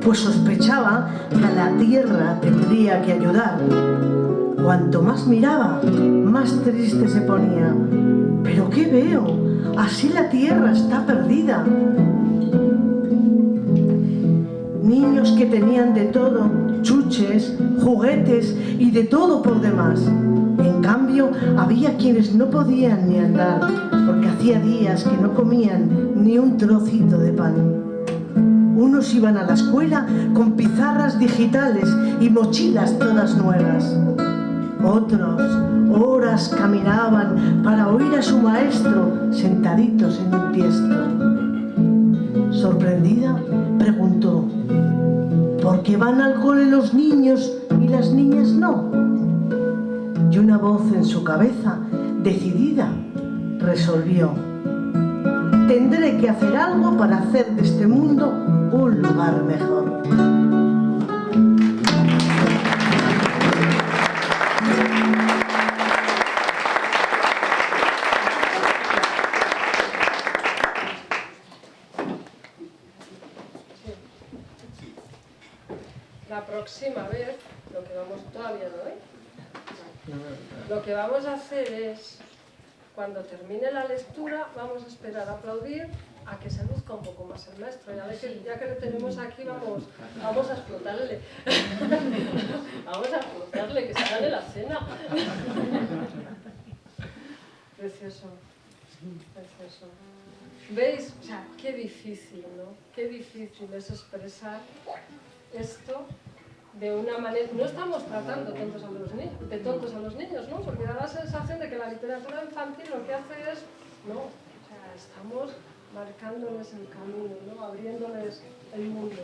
pues sospechaba que a la Tierra tendría que ayudar. Cuanto más miraba, más triste se ponía. ¿Pero qué veo? Así la Tierra está perdida. Niños que tenían de todo, chuches, juguetes y de todo por demás. En cambio, había quienes no podían ni andar, porque hacía días que no comían ni un trocito de pan. Unos iban a la escuela con pizarras digitales y mochilas todas nuevas. Otros horas caminaban para oír a su maestro sentaditos en un tiesto. Sorprendida, preguntó: ¿por qué van al cole los niños y las niñas no? Y una voz en su cabeza, decidida, resolvió: tendré que hacer algo para hacer de este mundo un lugar mejor. Lo que vamos a hacer es, cuando termine la lectura, vamos a esperar a aplaudir a que se luzca un poco más el maestro. Ya que le tenemos aquí, vamos a explotarle. Vamos a explotarle, que se gane la cena. Precioso, precioso. ¿Veis? O sea, qué difícil, ¿no? Qué difícil es expresar esto de una manera... No estamos tratando de tontos a los niños, ¿no? Porque da la sensación de que la literatura infantil lo que hace es... No, o sea, estamos marcándoles el camino, ¿no? Abriéndoles el mundo.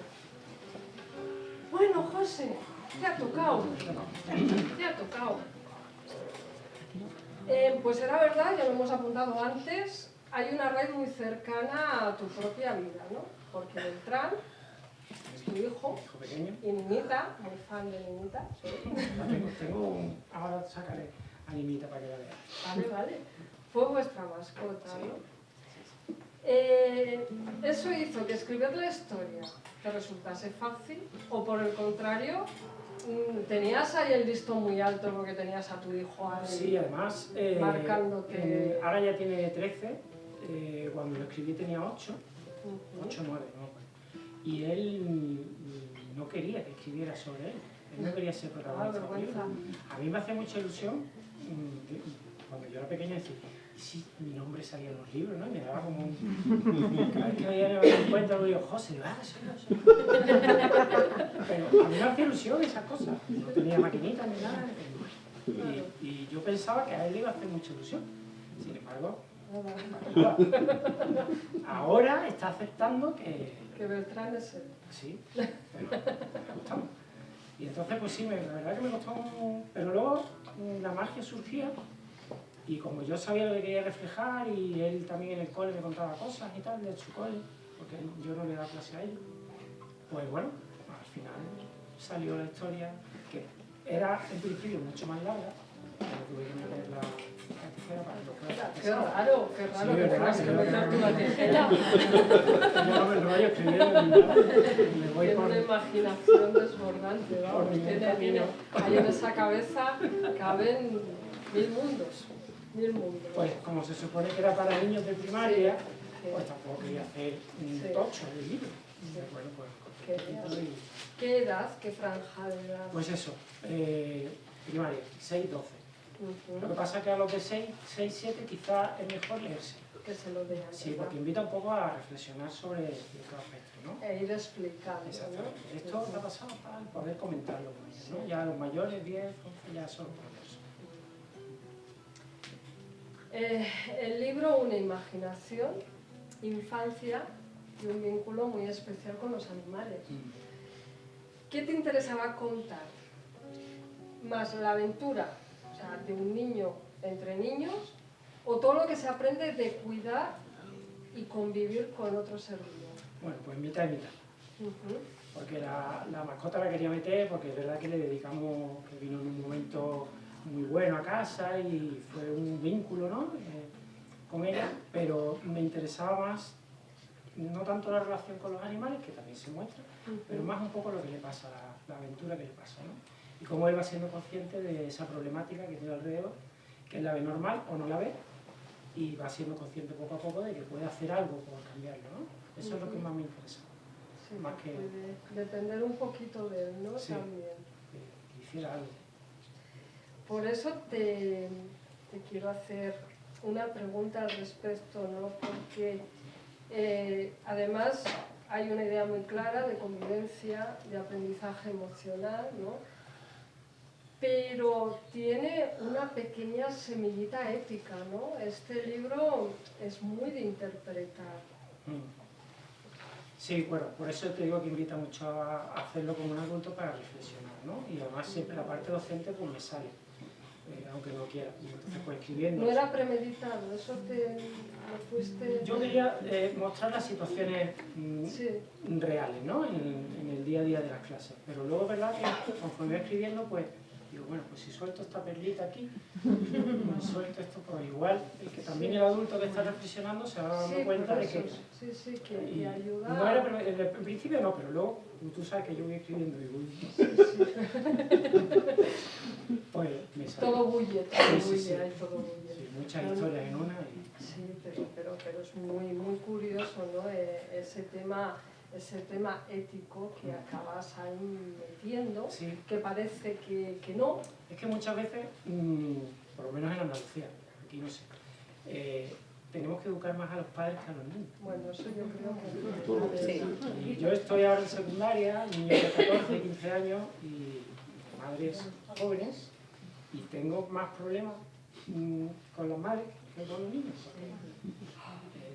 Bueno, José, te ha tocado. Te ha tocado. Pues era verdad, ya lo hemos apuntado antes, hay una raíz muy cercana a tu propia vida, ¿no? Porque Beltrán es tu hijo pequeño. Y Ninita, muy fan de Ninita. ¿Sí? Ahora sacaré a Ninita para que la vea. Vale, vale. Fue vuestra mascota, ¿no? ¿Eso hizo que escribir la historia te resultase fácil? ¿O por el contrario, tenías ahí el listón muy alto porque tenías a tu hijo ahí? Sí, además, marcándote... ahora ya tiene 13, cuando lo escribí tenía 8, 8 o 9, ¿no? Y él no quería que escribiera sobre él, él no quería ser protagonista del libro. A mí me hace mucha ilusión, cuando yo era pequeño, decir, si mi nombre salía en los libros, ¿no? Y me daba como un... Cada vez que veía un encuentro, me digo, José, soy. Pero a mí me hace ilusión esas cosas. No tenía maquinita ni nada. Y yo pensaba que a él le iba a hacer mucha ilusión. Sin embargo, ahora está aceptando que... Que Beltrán es él. Sí, pero me gustaba. Y entonces, pues sí, la verdad que me costó Pero luego la magia surgía. Y como yo sabía lo que quería reflejar y él también en el cole me contaba cosas y tal de su cole, porque yo no le daba clase a él, pues bueno, al final salió la historia que era en principio mucho más larga, pero tuve que meter la tijera para que lo pueda Qué raro sí, que tengas que meterte una tijera. Yo no me enrollo escribiendo ni nada, me voy Tiene por... una imaginación desbordante, vamos, tiene ahí en esa cabeza caben 1000 mundos. Pues como se supone que era para niños de primaria, pues tampoco quería hacer un tocho del libro. Bueno, pues, ¿Qué edad, qué franja de edad? Pues eso, primaria, 6, 12. Lo que pasa es que a los de 6, 7 quizás es mejor leerse. Que se lo vean. Sí, porque invita un poco a reflexionar sobre ciertos aspectos, ¿no? E ir explicando, exactamente. ¿No? Esto te ha pasado para poder comentarlo con ellos, ¿no? Ya los mayores, 10, 11, ya son por eso. El libro une imaginación, infancia y un vínculo muy especial con los animales. ¿Qué te interesaba contar? ¿Más la aventura, o sea, de un niño entre niños, o todo lo que se aprende de cuidar y convivir con otro ser vivo? Bueno, pues mitad y mitad. Porque la mascota la quería meter porque es verdad que le dedicamos, que vino en un momento muy bueno a casa y fue un vínculo, ¿no? Con ella, pero me interesaba más, no tanto la relación con los animales, que también se muestra, pero más un poco lo que le pasa, la aventura que le pasa, ¿no? Y cómo él va siendo consciente de esa problemática que tiene alrededor, que él la ve normal o no la ve, y va siendo consciente poco a poco de que puede hacer algo por cambiarlo, ¿no? Eso es lo que más me interesa. Sí, más que puede depender un poquito de él, ¿no? Sí, También. que hiciera algo. Por eso te quiero hacer una pregunta al respecto, ¿no? Porque además hay una idea muy clara de convivencia, de aprendizaje emocional, ¿no? Pero tiene una pequeña semillita ética, ¿no? Este libro es muy de interpretar. Sí, bueno, por eso te digo que invita mucho a hacerlo como un adulto para reflexionar, ¿no? Y además siempre la parte docente pues me sale, aunque no quiera, y entonces pues escribiendo. No era premeditado, eso lo fuiste... Yo quería mostrar las situaciones reales, ¿no? En el día a día de las clases, pero luego es verdad que conforme voy escribiendo pues digo, bueno, pues si suelto esta perlita aquí, suelto esto, pues igual el que también el adulto que está reflexionando se va dando cuenta de que... Sí, que ayuda... No era, en principio no, pero luego tú sabes que yo voy escribiendo y voy... Pues me Todo bulle, hay todo bulle. Sí, muchas historias en una. Sí, pero es muy curioso, ¿no? Ese tema ético que acabas ahí metiendo, Sí. que parece que no. Es que muchas veces, por lo menos en Andalucía, aquí no sé, tenemos que educar más a los padres que a los niños. Bueno, eso yo creo que... Sí. Y yo estoy ahora en secundaria, niños de 14, 15 años y madres jóvenes, y tengo más problemas con las madres que con los niños.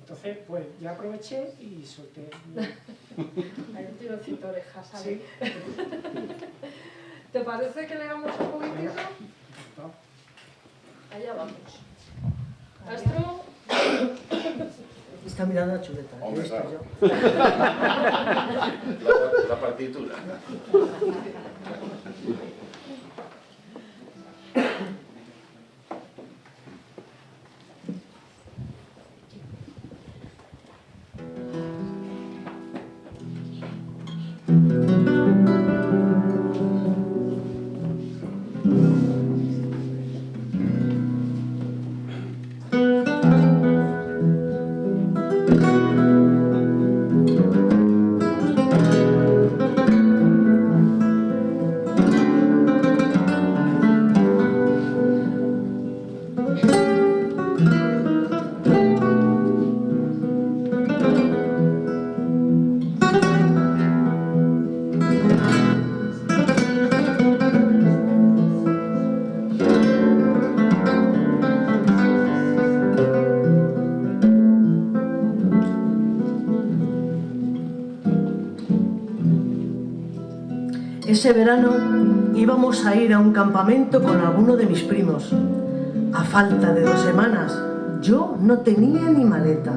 Entonces, pues ya aproveché y solté. Hay un tirocito de orejas, ¿sabes? Sí. ¿Te parece que leamos un poquitito? Venga. Allá vamos. Astro. Está mirando la chuleta. Hombre, Estoy claro. yo. La partitura. Ese verano íbamos a ir a un campamento con alguno de mis primos. A falta de 2 semanas, yo no tenía ni maleta.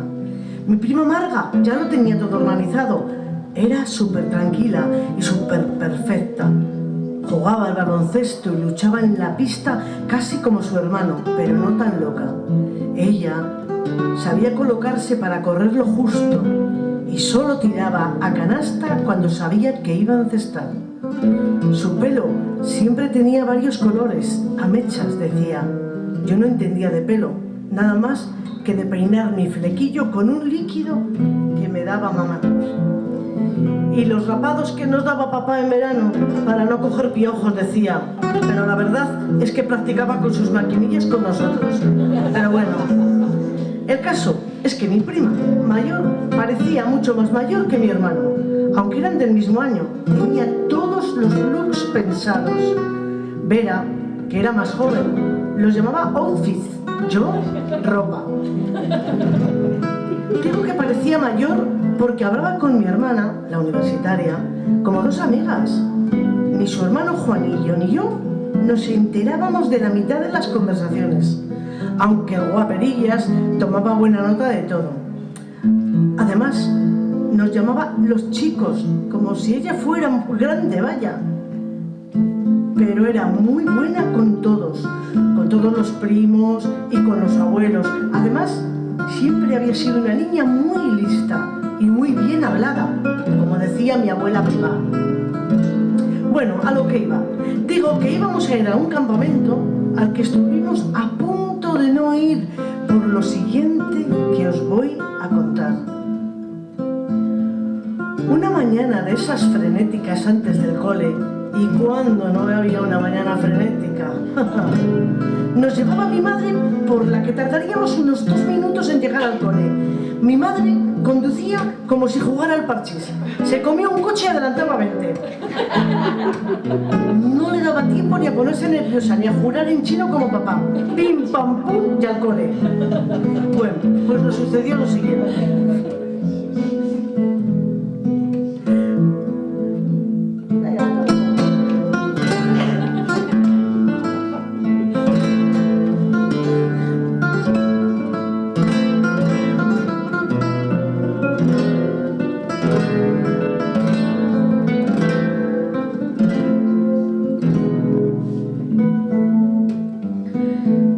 Mi prima Marga ya lo tenía todo organizado. Era súper tranquila y súper perfecta. Jugaba al baloncesto y luchaba en la pista casi como su hermano, pero no tan loca. Ella sabía colocarse para correr lo justo y solo tiraba a canasta cuando sabía que iba a encestar. Su pelo siempre tenía varios colores, a mechas, decía. Yo no entendía de pelo, nada más que de peinar mi flequillo con un líquido que me daba mamá. Y los rapados que nos daba papá en verano para no coger piojos, decía. Pero la verdad es que practicaba con sus maquinillas con nosotros. Pero bueno, el caso es que mi prima mayor parecía mucho más mayor que mi hermano, aunque eran del mismo año. Tenía todos los looks pensados. Vera, que era más joven, los llamaba outfits, yo ropa. Digo que parecía mayor porque hablaba con mi hermana, la universitaria, como 2 amigas. Ni su hermano Juanillo ni yo nos enterábamos de la mitad de las conversaciones, aunque el guaperillas tomaba buena nota de todo. Además, nos llamaba los chicos, como si ella fuera muy grande, vaya. Pero era muy buena con todos los primos y con los abuelos. Además, siempre había sido una niña muy lista y muy bien hablada, como decía mi abuela prima. Bueno, a lo que iba. Digo que íbamos a ir a un campamento al que estuvimos a punto de no ir por lo siguiente que os voy a contar. Una mañana de esas frenéticas antes del cole, y cuando no había una mañana frenética, nos llevaba mi madre por la que tardaríamos unos 2 minutos en llegar al cole. Mi madre conducía como si jugara al parchís. Se comió un coche y adelantaba 20. No le daba tiempo ni a ponerse nerviosa, ni a jurar en chino como papá. Pim, pam, pum, y al cole. Bueno, pues nos sucedió lo siguiente.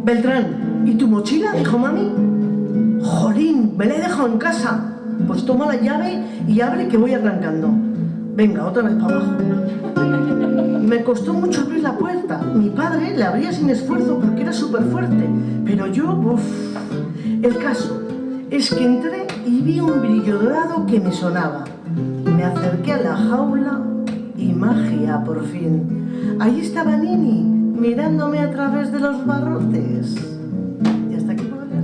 Beltrán, ¿y tu mochila? Dijo mami. Jolín, me la he dejado en casa. Pues toma la llave y abre que voy arrancando. Venga, otra vez para abajo. Me costó mucho abrir la puerta. Mi padre la abría sin esfuerzo porque era súper fuerte. Pero yo, uff. El caso es que entré y vi un brillo dorado que me sonaba. Me acerqué a la jaula y magia por fin. Ahí estaba Nini, mirándome a través de los barrotes. Y hasta aquí puedo leer.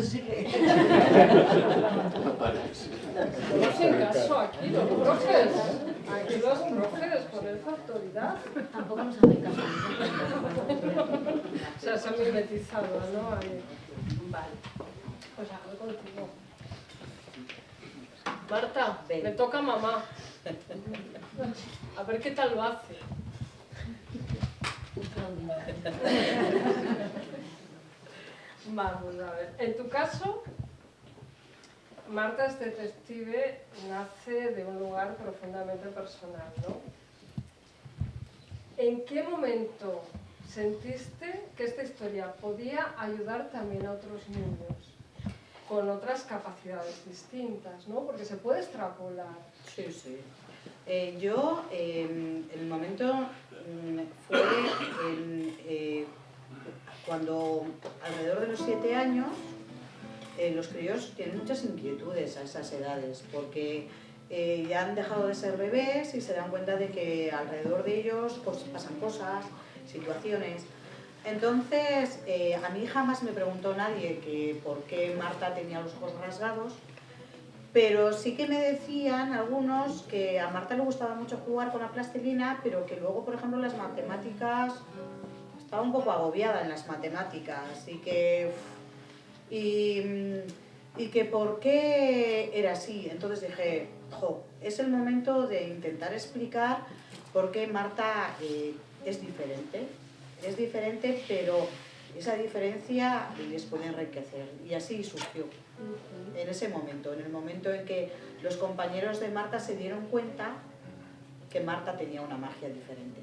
Sigue. No pares. No hacen caso aquí los profes. Aquí los profes con esa autoridad. Tampoco nos hacen caso. O sea, se han mimetizado, ¿no? Ahí. Vale. Pues hablo contigo. Marta, Ven. me toca mamá. A ver qué tal lo hace. Vamos a ver. En tu caso, Marta, este detective nace de un lugar profundamente personal, ¿no? ¿En qué momento sentiste que esta historia podía ayudar también a otros niños con otras capacidades distintas, ¿no? Porque se puede extrapolar. Sí, sí. Yo, el momento fue cuando alrededor de los 7 años los críos tienen muchas inquietudes a esas edades, porque ya han dejado de ser bebés y se dan cuenta de que alrededor de ellos pues, pasan cosas, situaciones. Entonces, a mí jamás me preguntó nadie que por qué Marta tenía los ojos rasgados, pero sí que me decían algunos que a Marta le gustaba mucho jugar con la plastilina, pero que luego, por ejemplo, las matemáticas, estaba un poco agobiada en las matemáticas y que por qué era así. Entonces dije, jo, es el momento de intentar explicar por qué Marta es diferente. Es diferente, pero esa diferencia les puede enriquecer. Y así surgió. En ese momento, en el momento en que los compañeros de Marta se dieron cuenta que Marta tenía una magia diferente.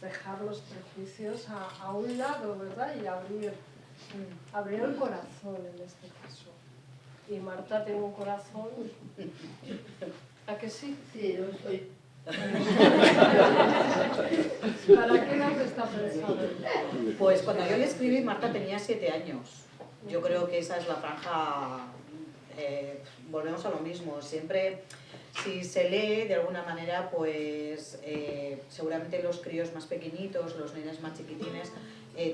Dejar los prejuicios a un lado, ¿verdad? Y abrir el corazón en este caso. Y Marta tiene un corazón... ¿A que sí? Sí, lo soy. ¿Para qué edad está pensado? Pues cuando yo le escribí, Marta tenía 7 años. Yo creo que esa es la franja... volvemos a lo mismo. Siempre, si se lee de alguna manera, pues seguramente los críos más pequeñitos, los nenes más chiquitines,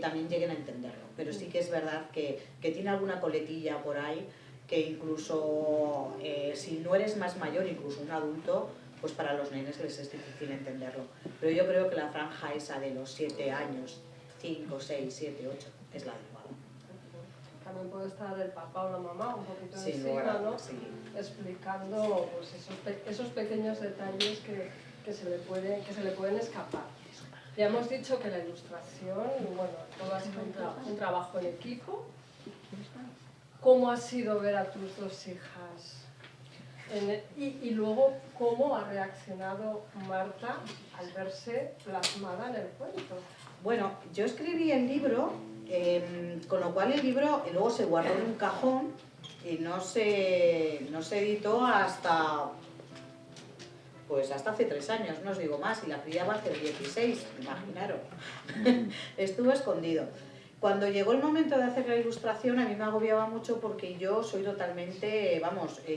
también lleguen a entenderlo. Pero sí que es verdad que tiene alguna coletilla por ahí, que incluso si no eres más mayor, incluso un adulto, pues para los nenes les es difícil entenderlo. Pero yo creo que la franja esa de los 7 años, 5, 6, 7, 8, es la adecuada. También puede estar el papá o la mamá un poquito Sí, encima, ¿no? sí. Explicando pues, esos pequeños detalles que se le pueden escapar. Ya hemos dicho que la ilustración, bueno, todo ha sido un trabajo en equipo. ¿Cómo ha sido ver a tus 2 hijas? Y luego, ¿cómo ha reaccionado Marta al verse plasmada en el cuento? Bueno, yo escribí el libro, con lo cual el libro luego se guardó en un cajón y no se editó hasta hace 3 años, no os digo más, y la cría va a hacer 16, imaginaros. Estuvo escondido. Cuando llegó el momento de hacer la ilustración, a mí me agobiaba mucho porque yo soy totalmente,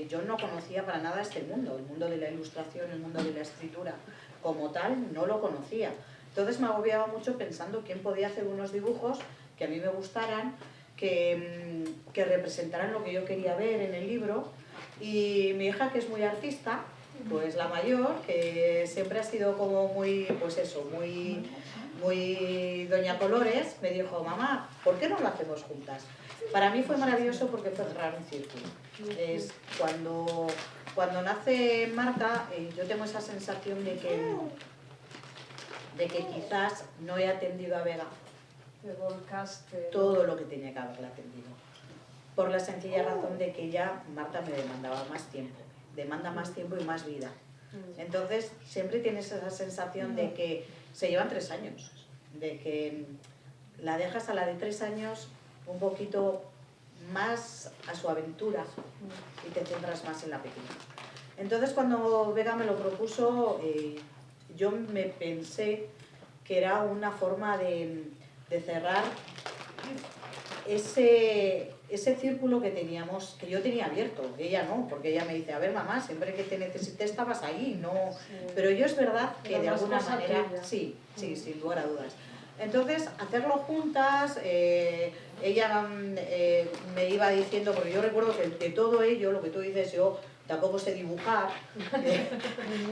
yo no conocía para nada este mundo, el mundo de la ilustración, el mundo de la escritura, como tal, no lo conocía. Entonces me agobiaba mucho pensando quién podía hacer unos dibujos que a mí me gustaran, que representaran lo que yo quería ver en el libro. Y mi hija, que es muy artista, pues la mayor, que siempre ha sido como muy, pues eso, muy doña Colores, me dijo, mamá, ¿por qué no lo hacemos juntas? Para mí fue maravilloso porque fue cerrar un círculo. Es cuando nace Marta, yo tengo esa sensación de que quizás no he atendido a Vega todo lo que tenía que haberla atendido. Por la sencilla razón de que ya Marta me demandaba más tiempo. Demanda más tiempo y más vida. Entonces siempre tienes esa sensación de que se llevan 3 años, de que la dejas a la de 3 años un poquito más a su aventura y te centras más en la pequeña. Entonces cuando Vega me lo propuso, yo me pensé que era una forma de cerrar ese círculo que teníamos, que yo tenía abierto, ella no, porque ella me dice, a ver mamá, siempre que te necesité estabas ahí, no, pero yo es verdad que de alguna manera, sí, sin lugar a dudas. Entonces, hacerlo juntas, ella me iba diciendo, porque yo recuerdo que de todo ello, lo que tú dices, yo tampoco sé dibujar,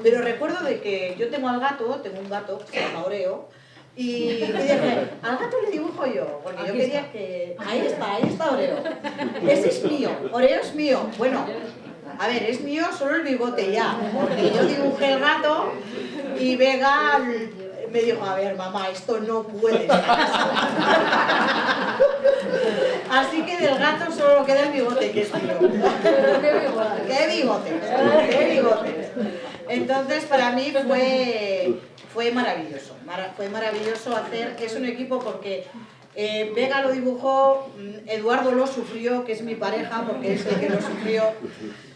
pero recuerdo de que yo tengo un gato que se llama Oreo, y dije, al gato le dibujo yo, porque yo quería que... Ahí está Oreo. Ese es mío, Oreo es mío. Bueno, a ver, es mío solo el bigote ya, porque yo dibujé el gato y Vega me dijo, a ver mamá, esto no puede ser. Así que del gato solo queda el bigote, que es mío. Pero qué bigote. ¡Qué bigote! Entonces para mí fue maravilloso. Fue maravilloso hacer, es un equipo porque Vega lo dibujó, Eduardo lo sufrió, que es mi pareja, porque es el que lo sufrió,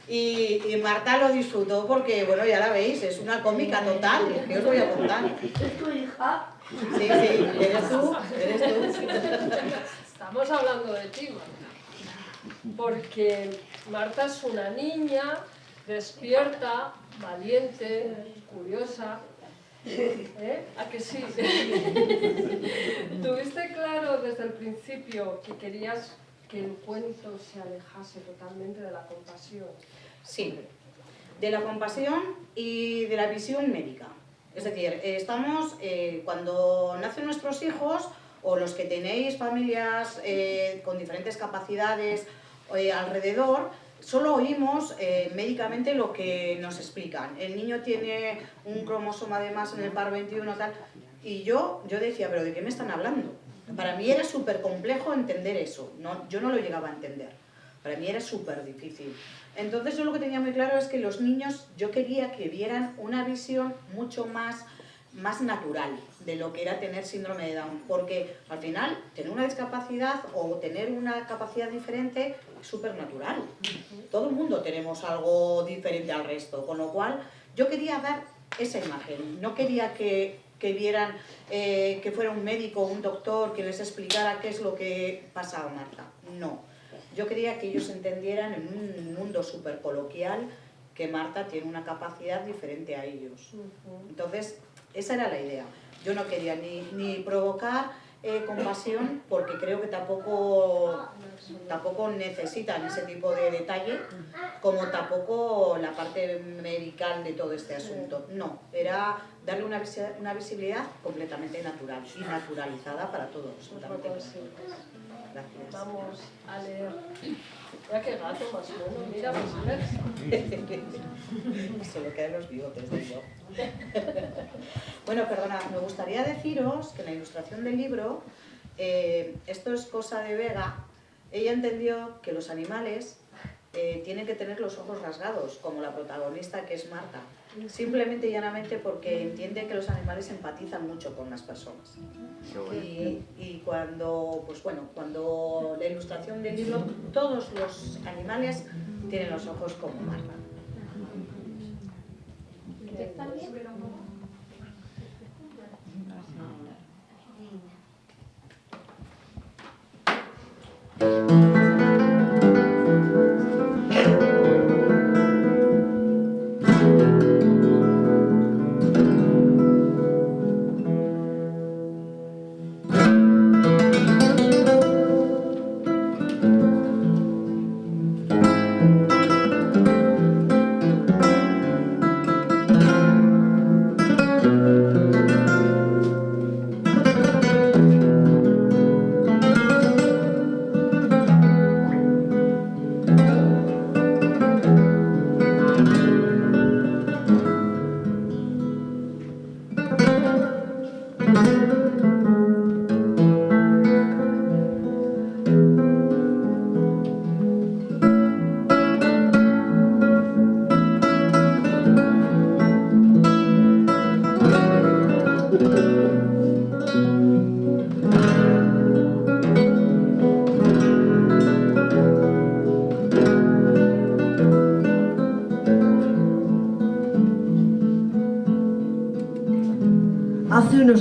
y Marta lo disfrutó porque, bueno, ya la veis, es una cómica total, que os voy a contar. ¿Es tu hija? Sí, eres tú. Estamos hablando de ti, Marta. Porque Marta es una niña despierta, valiente, curiosa. ¿A que sí? ¿Tuviste claro desde el principio que querías que el cuento se alejase totalmente de la compasión? Sí, de la compasión y de la visión médica. Es decir, cuando nacen nuestros hijos, o los que tenéis familias con diferentes capacidades alrededor, solo oímos médicamente lo que nos explican. El niño tiene un cromosoma de más en el par 21 tal, y yo decía, ¿pero de qué me están hablando? Para mí era súper complejo entender eso, yo no lo llegaba a entender, para mí era súper difícil. Entonces yo lo que tenía muy claro es que los niños, yo quería que vieran una visión mucho más natural de lo que era tener síndrome de Down, porque al final tener una discapacidad o tener una capacidad diferente es súper natural. Todo el mundo tenemos algo diferente al resto, con lo cual yo quería dar esa imagen, no quería que vieran que fuera un médico o un doctor que les explicara qué es lo que pasaba a Marta, no. Yo quería que ellos entendieran en un mundo súper coloquial que Marta tiene una capacidad diferente a ellos. Entonces, esa era la idea. Yo no quería ni provocar compasión, porque creo que tampoco necesitan ese tipo de detalle, como tampoco la parte medical de todo este asunto. No, era darle una visibilidad completamente natural y naturalizada para todos. Gracias. Vamos a leer. Mira qué gato más mono, mira, Solo quedan los bigotes de yo. Bueno, perdona, me gustaría deciros que en la ilustración del libro, esto es cosa de Vega, ella entendió que los animales tienen que tener los ojos rasgados, como la protagonista, que es Marta, simplemente y llanamente porque entiende que los animales empatizan mucho con las personas. Y cuando, pues bueno, cuando la ilustración del libro, todos los animales tienen los ojos como Marta.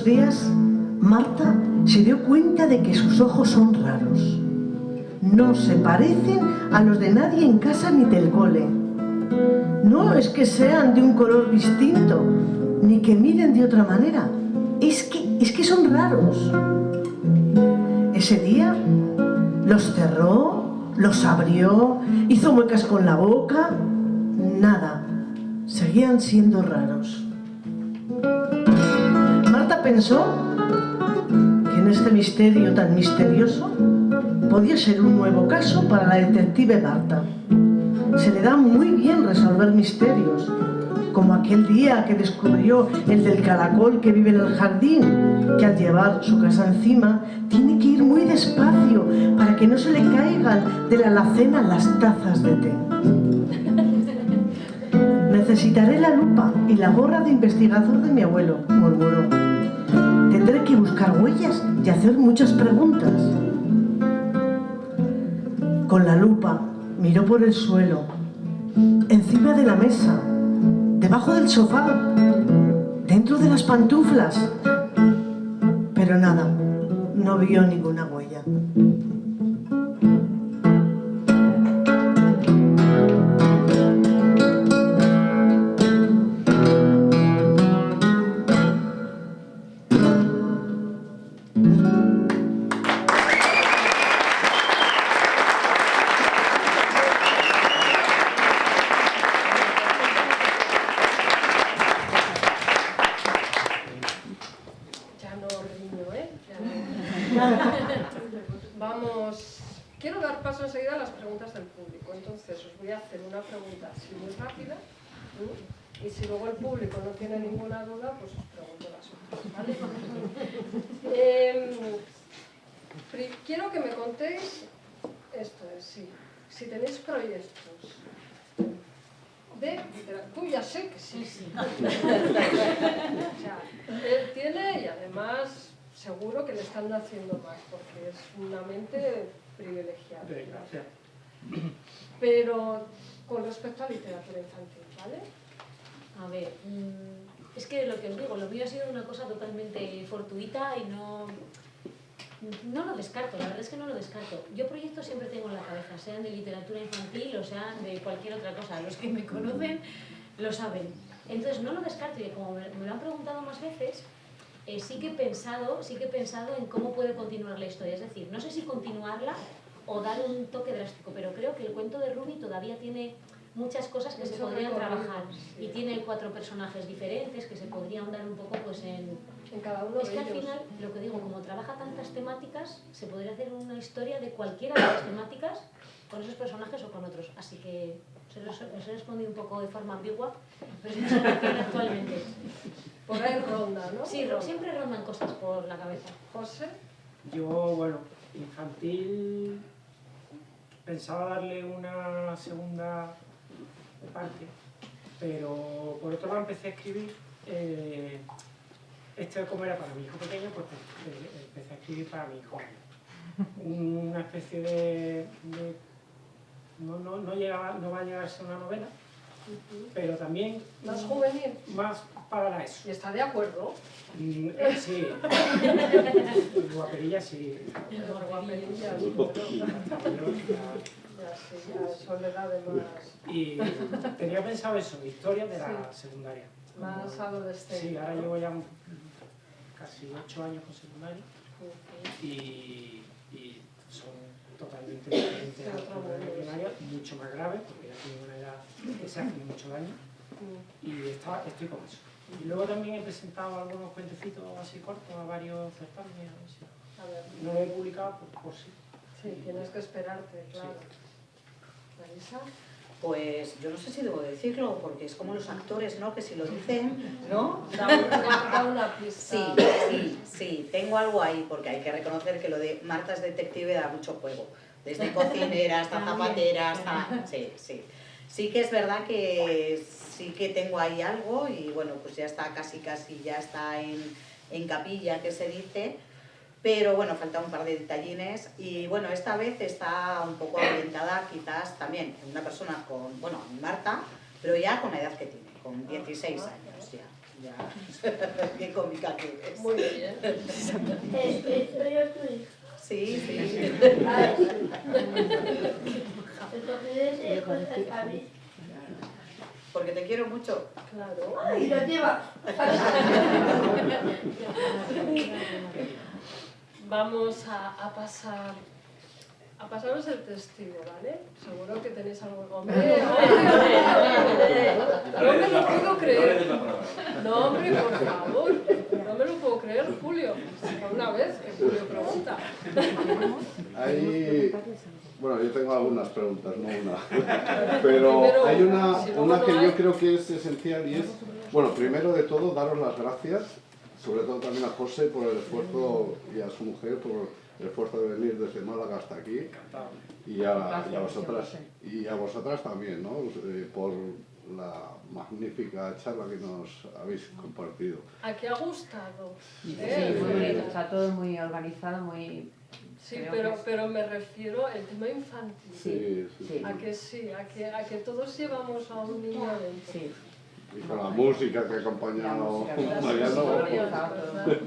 días, Marta se dio cuenta de que sus ojos son raros. No se parecen a los de nadie en casa ni del cole. No es que sean de un color distinto, ni que miren de otra manera. Es que son raros. Ese día los cerró, los abrió, hizo muecas con la boca. Nada, seguían siendo raros. Marta pensó que en este misterio tan misterioso podía ser un nuevo caso para la detective Marta. Se le da muy bien resolver misterios, como aquel día que descubrió el del caracol que vive en el jardín, que al llevar su casa encima tiene que ir muy despacio para que no se le caigan de la alacena las tazas de té. Necesitaré la lupa y la gorra de investigador de mi abuelo, murmuró. Tendré que buscar huellas y hacer muchas preguntas. Con la lupa miró por el suelo, encima de la mesa, debajo del sofá, dentro de las pantuflas. Pero nada, no vio ninguna huella. Vamos, quiero dar paso enseguida a las preguntas del público, entonces os voy a hacer una pregunta así muy rápida, y si luego el público no tiene ninguna duda, pues os pregunto las otras, ¿vale? Quiero que me contéis, esto es, si tenéis proyectos de literatura, tú ya sé que sí. O sea, él tiene y además seguro que le están haciendo más, porque es una mente privilegiada. Gracias. Pero con respecto a literatura infantil, ¿vale? A ver, es que lo que os digo, lo mío ha sido una cosa totalmente fortuita y no lo descarto, la verdad es que no lo descarto. Yo proyectos siempre tengo en la cabeza, sean de literatura infantil o sean de cualquier otra cosa. Los que me conocen lo saben. Entonces no lo descarto y como me lo han preguntado más veces, sí que he pensado en cómo puede continuar la historia. Es decir, no sé si continuarla o dar un toque drástico, pero creo que el cuento de Ruby todavía tiene muchas cosas que se podrían trabajar. Y tiene 4 personajes diferentes que se podrían dar un poco pues en cada uno de ellos. Es que al final, lo que digo, como trabaja tantas temáticas, se podría hacer una historia de cualquiera de las temáticas con esos personajes o con os. Así que os he respondido un poco de forma ambigua, pero es mi situación actualmente. Por ahí ronda, ¿no? Sí, siempre rondan cosas por la cabeza. José. Yo, bueno, infantil, pensaba darle una segunda parte, pero por otro lado empecé a escribir, como era para mi hijo pequeño, pues empecé a escribir para mi hijo mayor. Una especie de no va a llegar a ser una novela, pero también más juvenil, más para la ESO. ¿Y está de acuerdo? Sí, guaperilla sí. Guaperilla, soledad de más. Y tenía pensado eso, historias de la secundaria. Más adolescente. Sí, ahora llevo ya casi 8 años con secundaria y son totalmente diferentes a la primaria, mucho más graves, porque ya tienen una edad que se hace mucho daño, y estoy con eso. Y luego también he presentado algunos cuentecitos así cortos a varios certámenes. No lo he publicado por sí. Sí, tienes que esperarte, claro. ¿Marisa? Pues yo no sé si debo decirlo, porque es como los actores, ¿no? Que si lo dicen, ¿no? Da una pista. Sí, tengo algo ahí, porque hay que reconocer que lo de Marta es detective da mucho juego. Desde cocinera hasta zapatera, hasta... Sí. Sí que es verdad que sí que tengo ahí algo y bueno, pues ya está casi ya está en capilla, que se dice, pero bueno, falta un par de detallines y bueno, esta vez está un poco orientada quizás también en una persona con, bueno, Marta, pero ya con la edad que tiene, con 16 años ya. Ya, qué cómica que eres. Muy bien. Soy yo tu hija. Sí, sí. Entonces, José Javi. Porque te quiero mucho. Claro. Y lo lleva. Vamos a pasaros el testigo, ¿vale? Seguro que tenéis algo. ¡Hombre! No me lo puedo creer. No, hombre, por favor. No me lo puedo creer, Julio. Por una vez que Julio pregunta. Bueno, yo tengo algunas preguntas, no una. Pero hay una que yo creo que es esencial y es, bueno, primero de todo, daros las gracias, sobre todo también a José por el esfuerzo y a su mujer por el esfuerzo de venir desde Málaga hasta aquí y a vosotras también, ¿no? Por la magnífica charla que nos habéis compartido. ¿A qué ha gustado? Sí, muy bien, está todo muy organizado, muy... Sí, pero me refiero al tema infantil. Sí. ¿A que sí? ¿A que todos llevamos a un niño dentro? Sí. Y con la música que ha acompañado Las Mariano. historias, ¿verdad?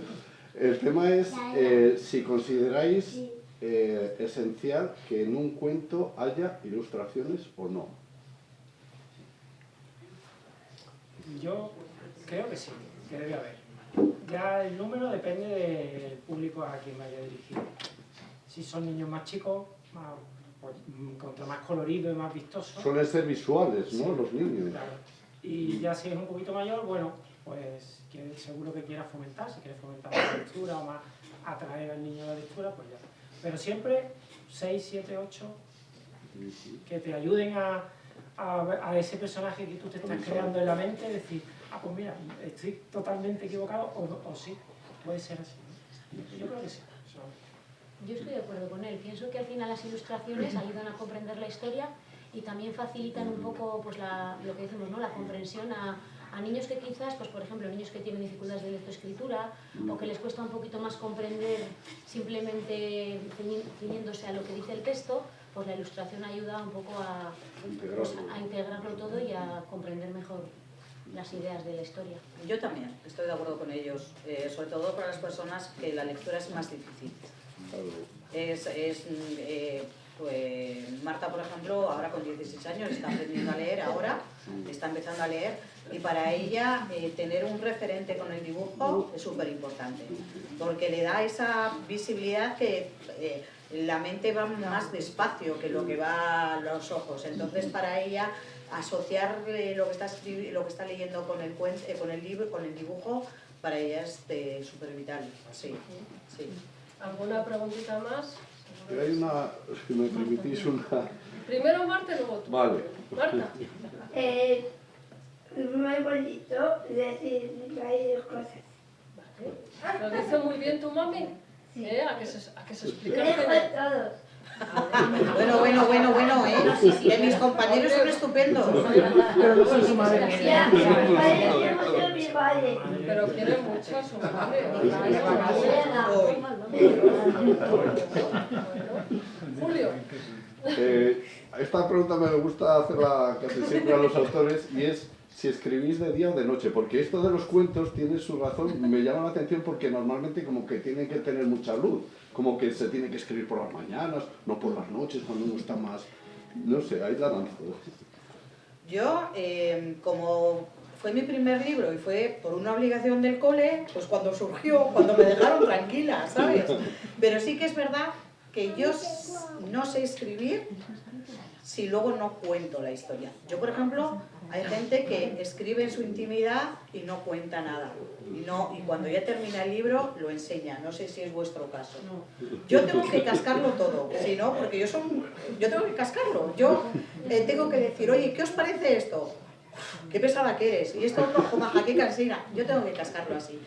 El tema es si consideráis esencial que en un cuento haya ilustraciones o no. Yo creo que sí, que debe haber. Ya el número depende del público a quien vaya dirigido. Si son niños más chicos, pues, contra más colorido y más vistoso. Suelen ser visuales, ¿no? Sí, Los niños. claro. Y ya si es un poquito mayor, bueno, pues seguro que quiera fomentar, si quiere fomentar la lectura o más atraer al niño a la lectura, pues ya. Pero siempre 6, 7, 8 que te ayuden a ese personaje que tú te estás creando en la mente, decir, pues mira, estoy totalmente equivocado o sí, puede ser así. Yo creo que sí. Yo estoy de acuerdo con él. Pienso que al final las ilustraciones ayudan a comprender la historia y también facilitan un poco pues, lo que decimos, ¿no? La comprensión a niños que quizás, pues, por ejemplo, niños que tienen dificultades de lectoescritura o que les cuesta un poquito más comprender simplemente ciñéndose a lo que dice el texto, pues la ilustración ayuda un poco a integrarlo todo y a comprender mejor las ideas de la historia. Yo también estoy de acuerdo con ellos, sobre todo para las personas que la lectura es más difícil. Pues Marta, por ejemplo, ahora con 16 años está aprendiendo a leer, ahora está empezando a leer, y para ella tener un referente con el dibujo es súper importante, porque le da esa visibilidad que la mente va más despacio que lo que va a los ojos, entonces para ella asociar lo que está leyendo con el libro, con el dibujo, para ella es súper vital. Sí, sí. ¿Alguna preguntita más? Hay una, si me permitís una... Primero Marta y luego tú. Vale. Marta. Muy bonito decir varias cosas. Vale. ¿Lo dice muy bien tu mami? Sí. ¿A que se explica? Lejos de todos. Bueno, que mis compañeros son estupendos. Ya, parecemos de mi padre. Pero quiere mucho a su madre. Julio. Esta pregunta me gusta hacerla casi siempre a los autores y es si escribís de día o de noche, porque esto de los cuentos tiene su razón, me llama la atención porque normalmente como que tienen que tener mucha luz, como que se tiene que escribir por las mañanas, no por las noches cuando uno está más, no sé, ahí la lanzo. Yo, como fue mi primer libro y fue por una obligación del cole, pues cuando surgió, cuando me dejaron tranquila, ¿sabes? Pero sí que es verdad que yo no sé escribir si luego no cuento la historia. Yo, por ejemplo, hay gente que escribe en su intimidad y no cuenta nada. Y cuando ya termina el libro, lo enseña. No sé si es vuestro caso. Yo tengo que cascarlo todo, si no, porque yo tengo que cascarlo. Yo tengo que decir, oye, ¿qué os parece esto? Qué pesada que eres. Y esto otro, jomaja, qué cansina. Yo tengo que cascarlo así.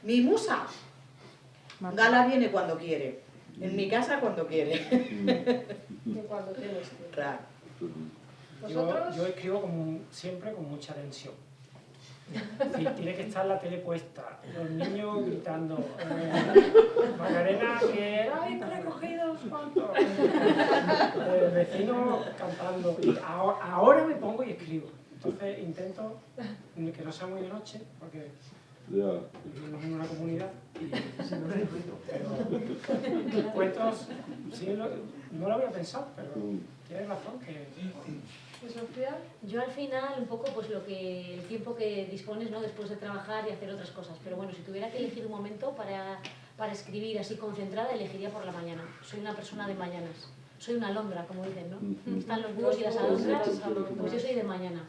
Mi musa, Gala viene cuando quiere. En mi casa cuando quiere. Y cuando tienes tiempo. Claro. Yo escribo siempre con mucha tensión. Sí, tiene que estar la tele puesta, los niños gritando, Macarena que ¡ay, recogidos! ¿Cuánto? El vecino cantando. Y ahora me pongo y escribo. Entonces intento que no sea muy de noche, porque Ya. vivimos en una comunidad y pero cuentos, sí, no lo había pensado, pero tienes razón que... ¿Y Sofía? Yo al final, un poco, pues el tiempo que dispones, ¿no? Después de trabajar y hacer otras cosas. Pero bueno, si tuviera que elegir un momento para escribir así concentrada, elegiría por la mañana. Soy una persona de mañanas. Soy una alondra, como dicen, ¿no? Están los búhos y las alondras, pues yo soy de mañana.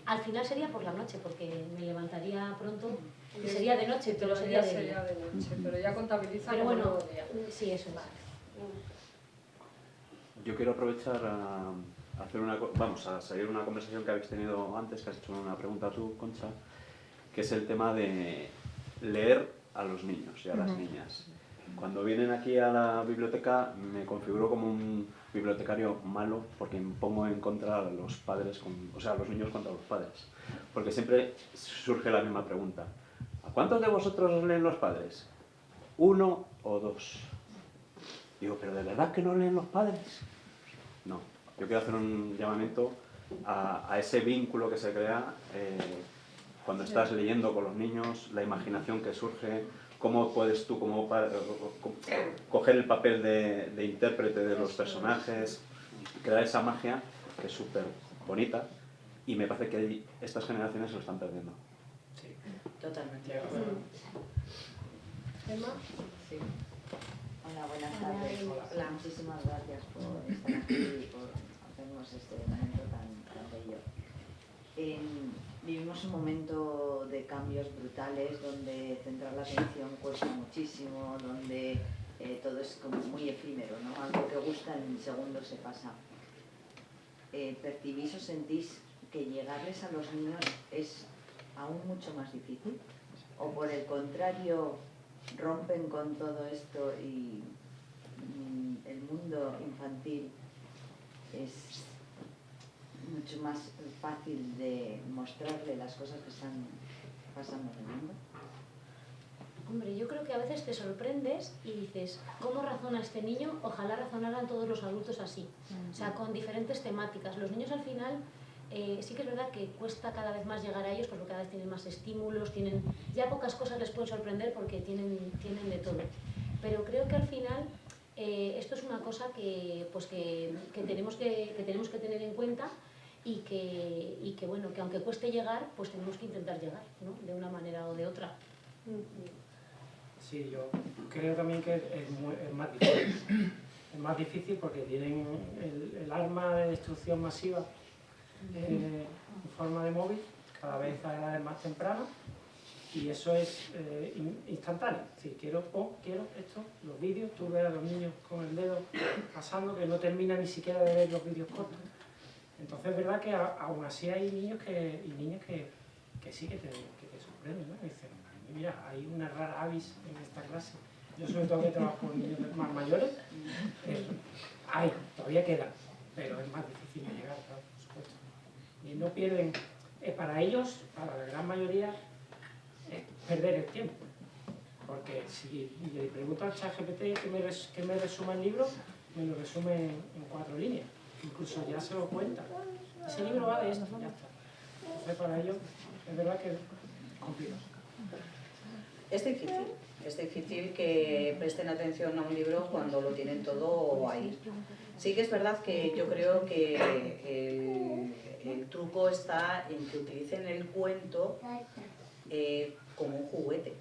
Al final sería por la noche, porque me levantaría pronto y sería de noche, pero sería de día. noche, pero ya contabiliza Pero como bueno, nuevo día. sí, eso es. Yo quiero aprovechar a hacer a seguir una conversación que habéis tenido antes, que has hecho una pregunta tú, Concha, que es el tema de leer a los niños y a las niñas. Cuando vienen aquí a la biblioteca me configuro como un bibliotecario malo porque me pongo en contra de los padres, o sea, los niños contra los padres. Porque siempre surge la misma pregunta. ¿A cuántos de vosotros leen los padres? ¿1 o 2? Digo, ¿pero de verdad que no leen los padres? No. Yo quiero hacer un llamamiento a ese vínculo que se crea cuando estás leyendo con los niños, la imaginación que surge, cómo puedes tú como padre coger el papel de intérprete de los personajes, crear esa magia que es súper bonita y me parece que estas generaciones lo están perdiendo. Sí, Totalmente. ¿Emma? Sí. Hola, buenas tardes. Hola. Muchísimas gracias por estar aquí y por hacernos este momento tan bello. Vivimos un momento de cambios brutales donde centrar la atención cuesta muchísimo, donde todo es como muy efímero, ¿no? Algo que gusta en segundos se pasa. ¿Percibís o sentís que llegarles a los niños es aún mucho más difícil? ¿O por el contrario rompen con todo esto y el mundo infantil es mucho más fácil de mostrarle las cosas que están pasando en el mundo? Hombre, yo creo que a veces te sorprendes y dices, ¿cómo razona este niño? Ojalá razonaran todos los adultos así. O sea, con diferentes temáticas. Los niños al final, sí que es verdad que cuesta cada vez más llegar a ellos porque cada vez tienen más estímulos, ya pocas cosas les pueden sorprender porque tienen de todo. Pero creo que al final esto es una cosa que tenemos que tener en cuenta y que bueno, que aunque cueste llegar, pues tenemos que intentar llegar, ¿no? De una manera o de otra. Sí, yo creo también que es más difícil. Es más difícil porque tienen el arma de destrucción masiva en forma de móvil, cada vez a edades más tempranas, y eso es instantáneo. Es decir, quiero esto, los vídeos, tú ves a los niños con el dedo pasando que no termina ni siquiera de ver los vídeos cortos. Entonces es verdad que aún así hay niños y niñas que sí que te sorprenden, ¿no? Y dicen, mira, hay una rara avis en esta clase. Yo sobre todo que trabajo con niños más mayores, todavía quedan, pero es más difícil de llegar, claro, por supuesto. Y no pierden, para ellos, para la gran mayoría, es perder el tiempo. Porque si le pregunto al ChatGPT que me resuma el libro, me lo resume en 4 líneas. Incluso ya se lo cuenta. Ese libro va de esto, ya está. Entonces para ellos es verdad que es complicado. Es difícil que presten atención a un libro cuando lo tienen todo ahí. Sí que es verdad que yo creo que el truco está en que utilicen el cuento como un juguete,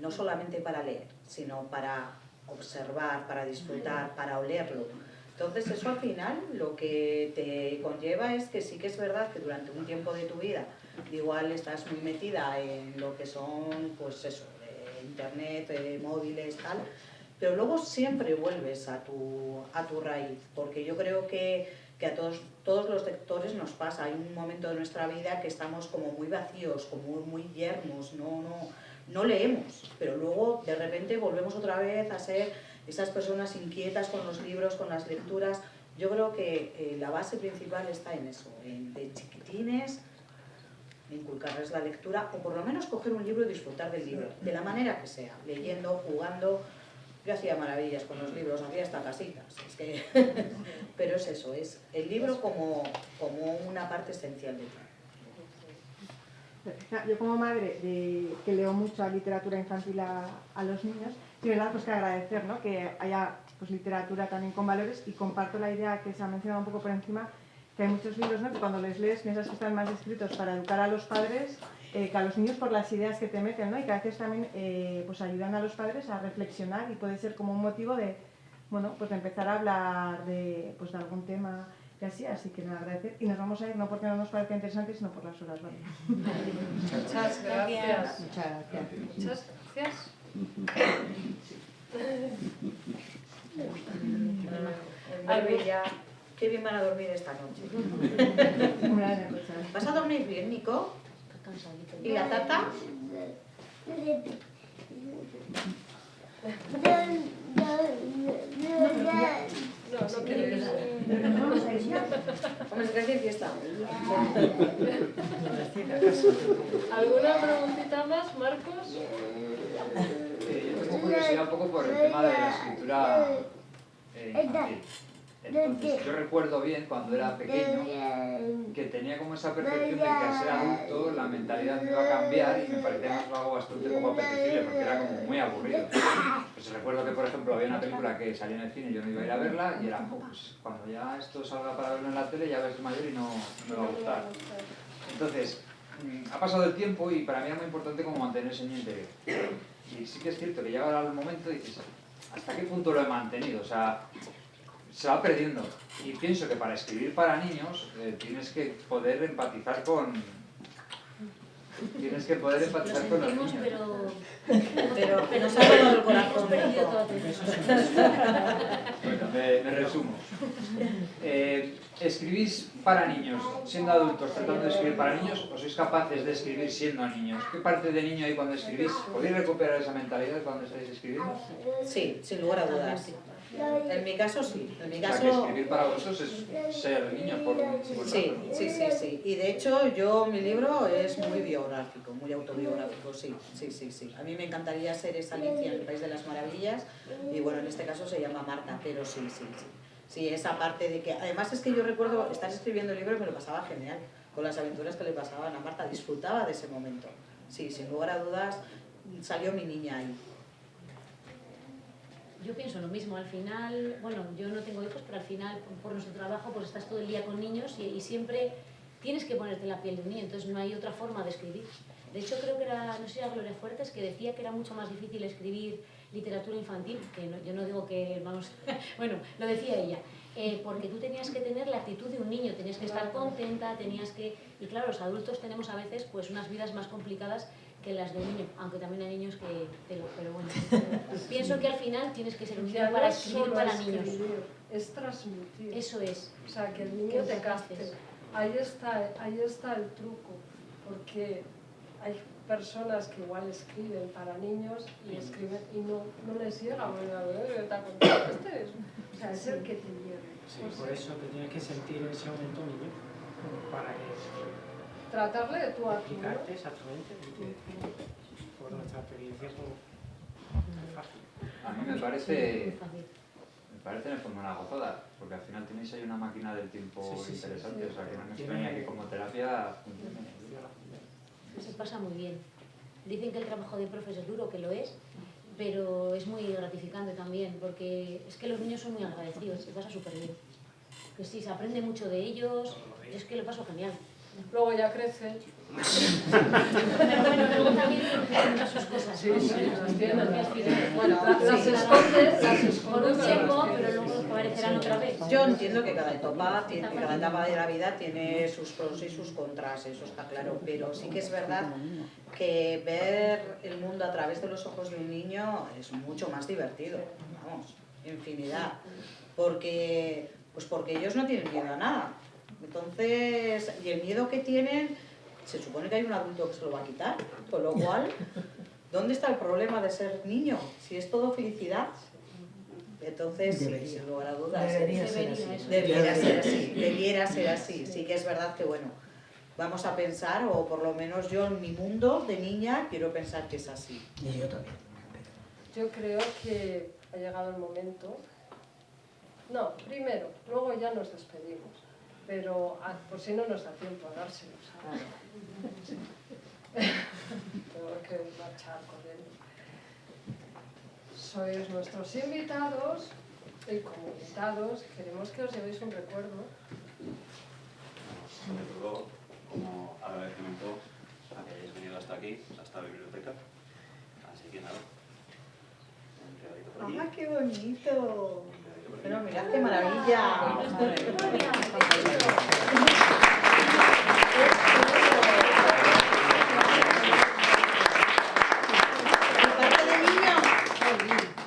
no solamente para leer, sino para observar, para disfrutar, para olerlo. Entonces eso al final lo que te conlleva es que sí que es verdad que durante un tiempo de tu vida igual estás muy metida en lo que son, pues eso, internet, móviles, tal, pero luego siempre vuelves a tu raíz, porque yo creo que a todos los lectores nos pasa. Hay un momento de nuestra vida que estamos como muy vacíos, como muy yermos, no leemos, pero luego de repente volvemos otra vez a ser esas personas inquietas con los libros, con las lecturas. Yo creo que la base principal está en eso, de chiquitines, inculcarles la lectura, o por lo menos coger un libro y disfrutar del libro, de la manera que sea, leyendo, jugando. Yo hacía maravillas con los libros, hacía hasta casitas, pero es eso, es el libro como una parte esencial de ti. Yo como madre que leo mucha literatura infantil a los niños, sí, verdad, pues que agradecer, ¿no? Que haya pues, literatura también con valores, y comparto la idea que se ha mencionado un poco por encima, que hay muchos libros, ¿no? Que cuando les lees piensas que están más escritos para educar a los padres que a los niños por las ideas que te meten, ¿no? Y que a veces también pues ayudan a los padres a reflexionar, y puede ser como un motivo de, bueno, pues de empezar a hablar pues de algún tema y así que nada, agradecer. Y nos vamos a ir no porque no nos parezca interesante, sino por las horas, ¿vale? Muchas gracias. Muchas gracias. Muchas gracias. Ya, qué bien van a dormir esta noche. ¿Vas a dormir bien, Nico? ¿Y la tata? No queréis. Hombre, es que hay fiesta. ¿Alguna preguntita más, Marcos? Tengo curiosidad un poco por el tema de la escritura infantil. Entonces, yo recuerdo bien cuando era pequeño que tenía como esa percepción de que al ser adulto la mentalidad me iba a cambiar, y me parecía más algo bastante poco apetecible porque era como muy aburrido. Pues recuerdo que, por ejemplo, había una película que salía en el cine y yo no iba a ir a verla, y era, pues cuando ya esto salga para verlo en la tele ya ves mayor y no me va a gustar. Entonces, ha pasado el tiempo y para mí era muy importante como mantener ese niño interior. Y sí que es cierto que llega el momento y dices, ¿hasta qué punto lo he mantenido? O sea, se va perdiendo. Y pienso que para escribir para niños tienes que poder empatizar con... Tienes que poder empatizar con los niños. Pero nos ha dado el corazón. Bueno, me resumo. ¿Escribís para niños siendo adultos, tratando de escribir para niños, o sois capaces de escribir siendo niños? ¿Qué parte de niño hay cuando escribís? ¿Podéis recuperar esa mentalidad cuando estáis escribiendo? Sí, sin lugar a dudas. En mi caso sí. En mi caso... O sea, que escribir para vosotros es ser niño por Sí. Y de hecho mi libro es muy biográfico, muy autobiográfico, sí. A mí me encantaría ser esa Alicia en el País de las Maravillas, y bueno, en este caso se llama Marta, pero sí. Sí, esa parte de que... Además es que yo recuerdo estar escribiendo el libro y me lo pasaba genial, con las aventuras que le pasaban a Marta, disfrutaba de ese momento. Sí, sin lugar a dudas, salió mi niña ahí. Yo pienso lo mismo, al final, bueno, yo no tengo hijos, pero al final por nuestro trabajo pues estás todo el día con niños y siempre tienes que ponerte en la piel de un niño, entonces no hay otra forma de escribir. De hecho creo que era, no sé si era Gloria Fuertes, que decía que era mucho más difícil escribir literatura infantil, que no, yo no digo que, vamos, bueno, lo decía ella, porque tú tenías que tener la actitud de un niño, tenías que estar contenta, tenías que... Y claro, los adultos tenemos a veces pues unas vidas más complicadas que las de un niño, aunque también hay niños que... Pero bueno, pienso que al final tienes que ser un niño para escribir para niños. Es transmitir. Eso es. O sea, que el niño te capte. Ahí está el truco, porque hay personas que igual escriben para niños y escriben y no les llega. O sea, es el que te llegue. Sí, por eso te tienes que sentir en ese momento un niño, para que... Tratarle de tú a tú, ¿no? Exactamente, por nuestra experiencia es fácil. A mí me parece en el fondo una gozada, porque al final tenéis ahí una máquina del tiempo interesante, o sea que no me extraña que como terapia funcione. Se pasa muy bien. Dicen que el trabajo de profes es duro, que lo es, pero es muy gratificante también, porque es que los niños son muy agradecidos, se pasa súper bien. Que sí, se aprende mucho de ellos, es que lo paso genial. Luego ya crece. Pero bueno, luego también tienen sus cosas. Sí, las tienen. Bueno, las escondes por un tiempo, pero luego aparecerán otra vez. Yo entiendo que cada etapa de la vida tiene sus pros y sus contras, eso está claro, pero sí que es verdad que ver el mundo a través de los ojos de un niño es mucho más divertido, vamos, infinidad, porque ellos no tienen miedo a nada. Entonces, y el miedo que tienen, se supone que hay un adulto que se lo va a quitar, con lo cual, ¿dónde está el problema de ser niño? Si es todo felicidad. Entonces, sí, sin lugar a dudas, debiera ser así. Sí que es verdad que, bueno, vamos a pensar, o por lo menos yo en mi mundo de niña quiero pensar que es así. Y yo también. Yo creo que ha llegado el momento. No, primero, luego ya nos despedimos. Pero por si no nos da tiempo a dárselos. Tengo que marchar corriendo. Sois nuestros invitados y como invitados queremos que os llevéis un recuerdo. Sobre todo como agradecimiento a que hayáis venido hasta aquí, hasta esta biblioteca. Así que nada. ¡Ah, qué bonito! Pero mirad qué maravilla.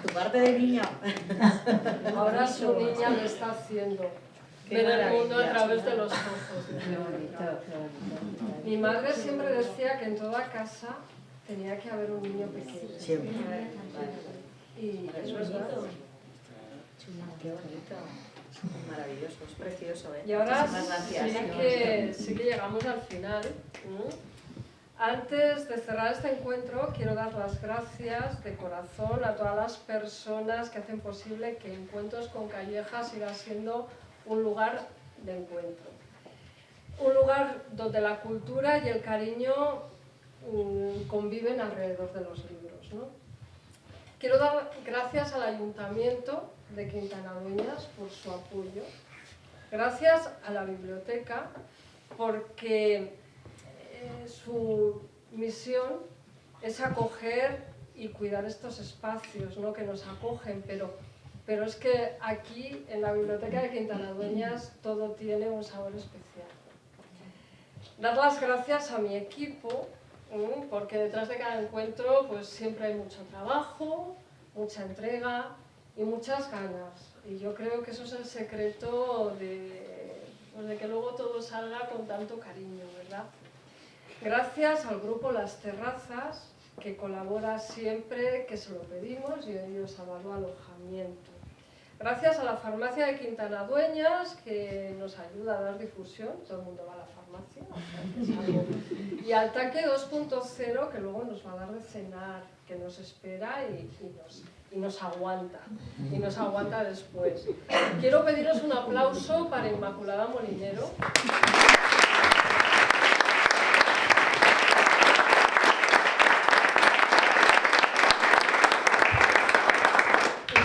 Tu parte de niño. Ahora su niña lo está haciendo. Ver el mundo a través de los ojos. Qué bonito, qué bonito. Mi madre siempre decía que en toda casa tenía que haber un niño pequeño. Siempre. Y es verdad. Qué bonito. Maravilloso, es precioso, ¿eh? Y ahora Muchísimas sí que llegamos al final. Antes de cerrar este encuentro, quiero dar las gracias de corazón a todas las personas que hacen posible que Encuentros con Calleja siga siendo un lugar de encuentro. Un lugar donde la cultura y el cariño conviven alrededor de los libros, ¿no? Quiero dar gracias al Ayuntamiento de Quintana Dueñas por su apoyo. Gracias a la biblioteca porque su misión es acoger y cuidar estos espacios, ¿no?, que nos acogen, pero es que aquí en la biblioteca de Quintana Dueñas todo tiene un sabor especial. Dar las gracias a mi equipo, porque detrás de cada encuentro pues siempre hay mucho trabajo, mucha entrega y muchas ganas. Y yo creo que eso es el secreto de que luego todo salga con tanto cariño, ¿verdad? Gracias al grupo Las Terrazas, que colabora siempre que se lo pedimos y ellos ha dado alojamiento. Gracias a la farmacia de Quintana Dueñas, que nos ayuda a dar difusión, todo el mundo va a la farmacia, o sea, que es algo. Y al Tanque 2.0, que luego nos va a dar de cenar, que nos espera y nos aguanta después. Quiero pediros un aplauso para Inmaculada Molinero.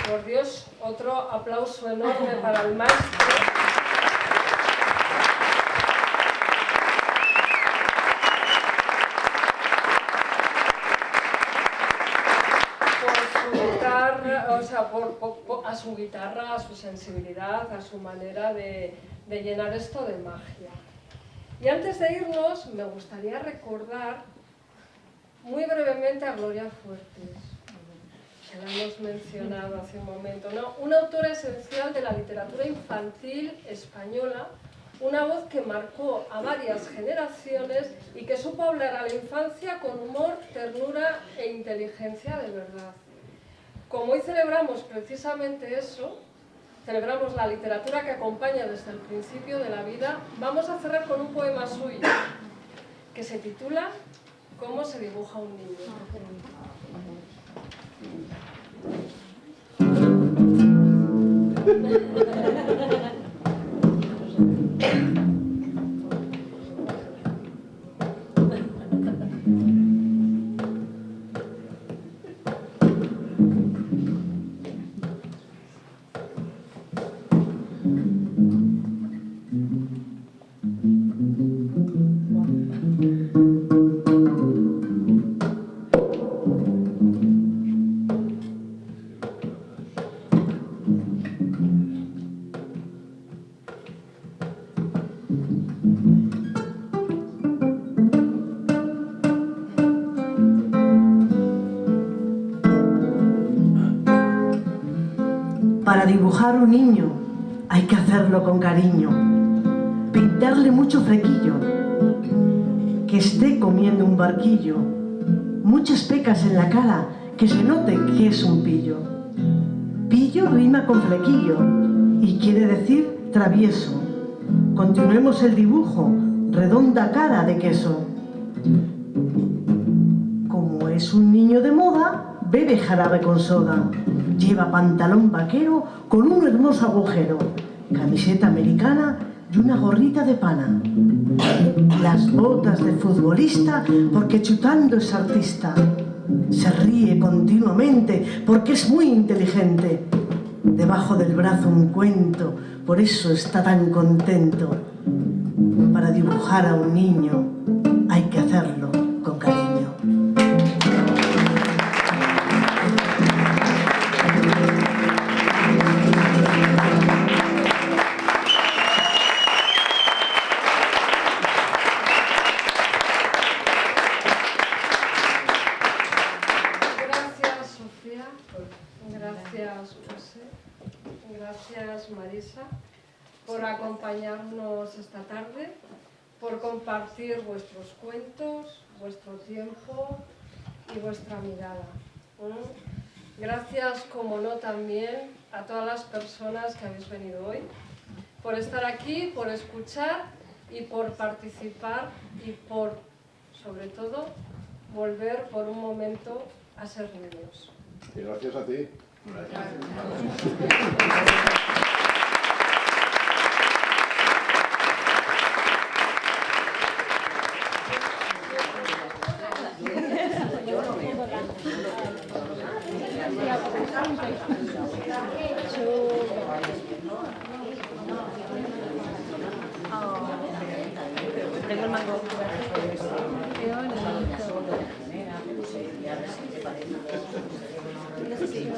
Por Dios, otro aplauso enorme para el maestro. Por su guitarra, o sea, a su guitarra, a su sensibilidad, a su manera de llenar esto de magia. Y antes de irnos, me gustaría recordar muy brevemente a Gloria Fuertes, que la hemos mencionado hace un momento, ¿no? Una autora esencial de la literatura infantil española, una voz que marcó a varias generaciones y que supo hablar a la infancia con humor, ternura e inteligencia de verdad. Como hoy celebramos precisamente eso, celebramos la literatura que acompaña desde el principio de la vida, vamos a cerrar con un poema suyo que se titula ¿Cómo se dibuja un niño? Para dibujar un niño hay que hacerlo con cariño, pintarle mucho flequillo, que esté comiendo un barquillo, muchas pecas en la cara, que se note que es un pillo. Pillo rima con flequillo y quiere decir travieso. Continuemos el dibujo, redonda cara de queso. Como es un niño de moda, bebe jarabe con soda. Lleva pantalón vaquero con un hermoso agujero, camiseta americana y una gorrita de pana. Las botas de futbolista porque chutando es artista. Se ríe continuamente porque es muy inteligente. Debajo del brazo un cuento, por eso está tan contento. Para dibujar a un niño hay que hacerlo con cariño. Gracias, Sofía. Gracias, José. Gracias, Marisa, por acompañarnos esta tarde, por compartir vuestros cuentos, vuestro tiempo y vuestra mirada. Gracias, como no, también a todas las personas que habéis venido hoy, por estar aquí, por escuchar y por participar y por, sobre todo, volver por un momento a ser niños. Y gracias a ti. Tengo el mango. Qué bonito. Sí.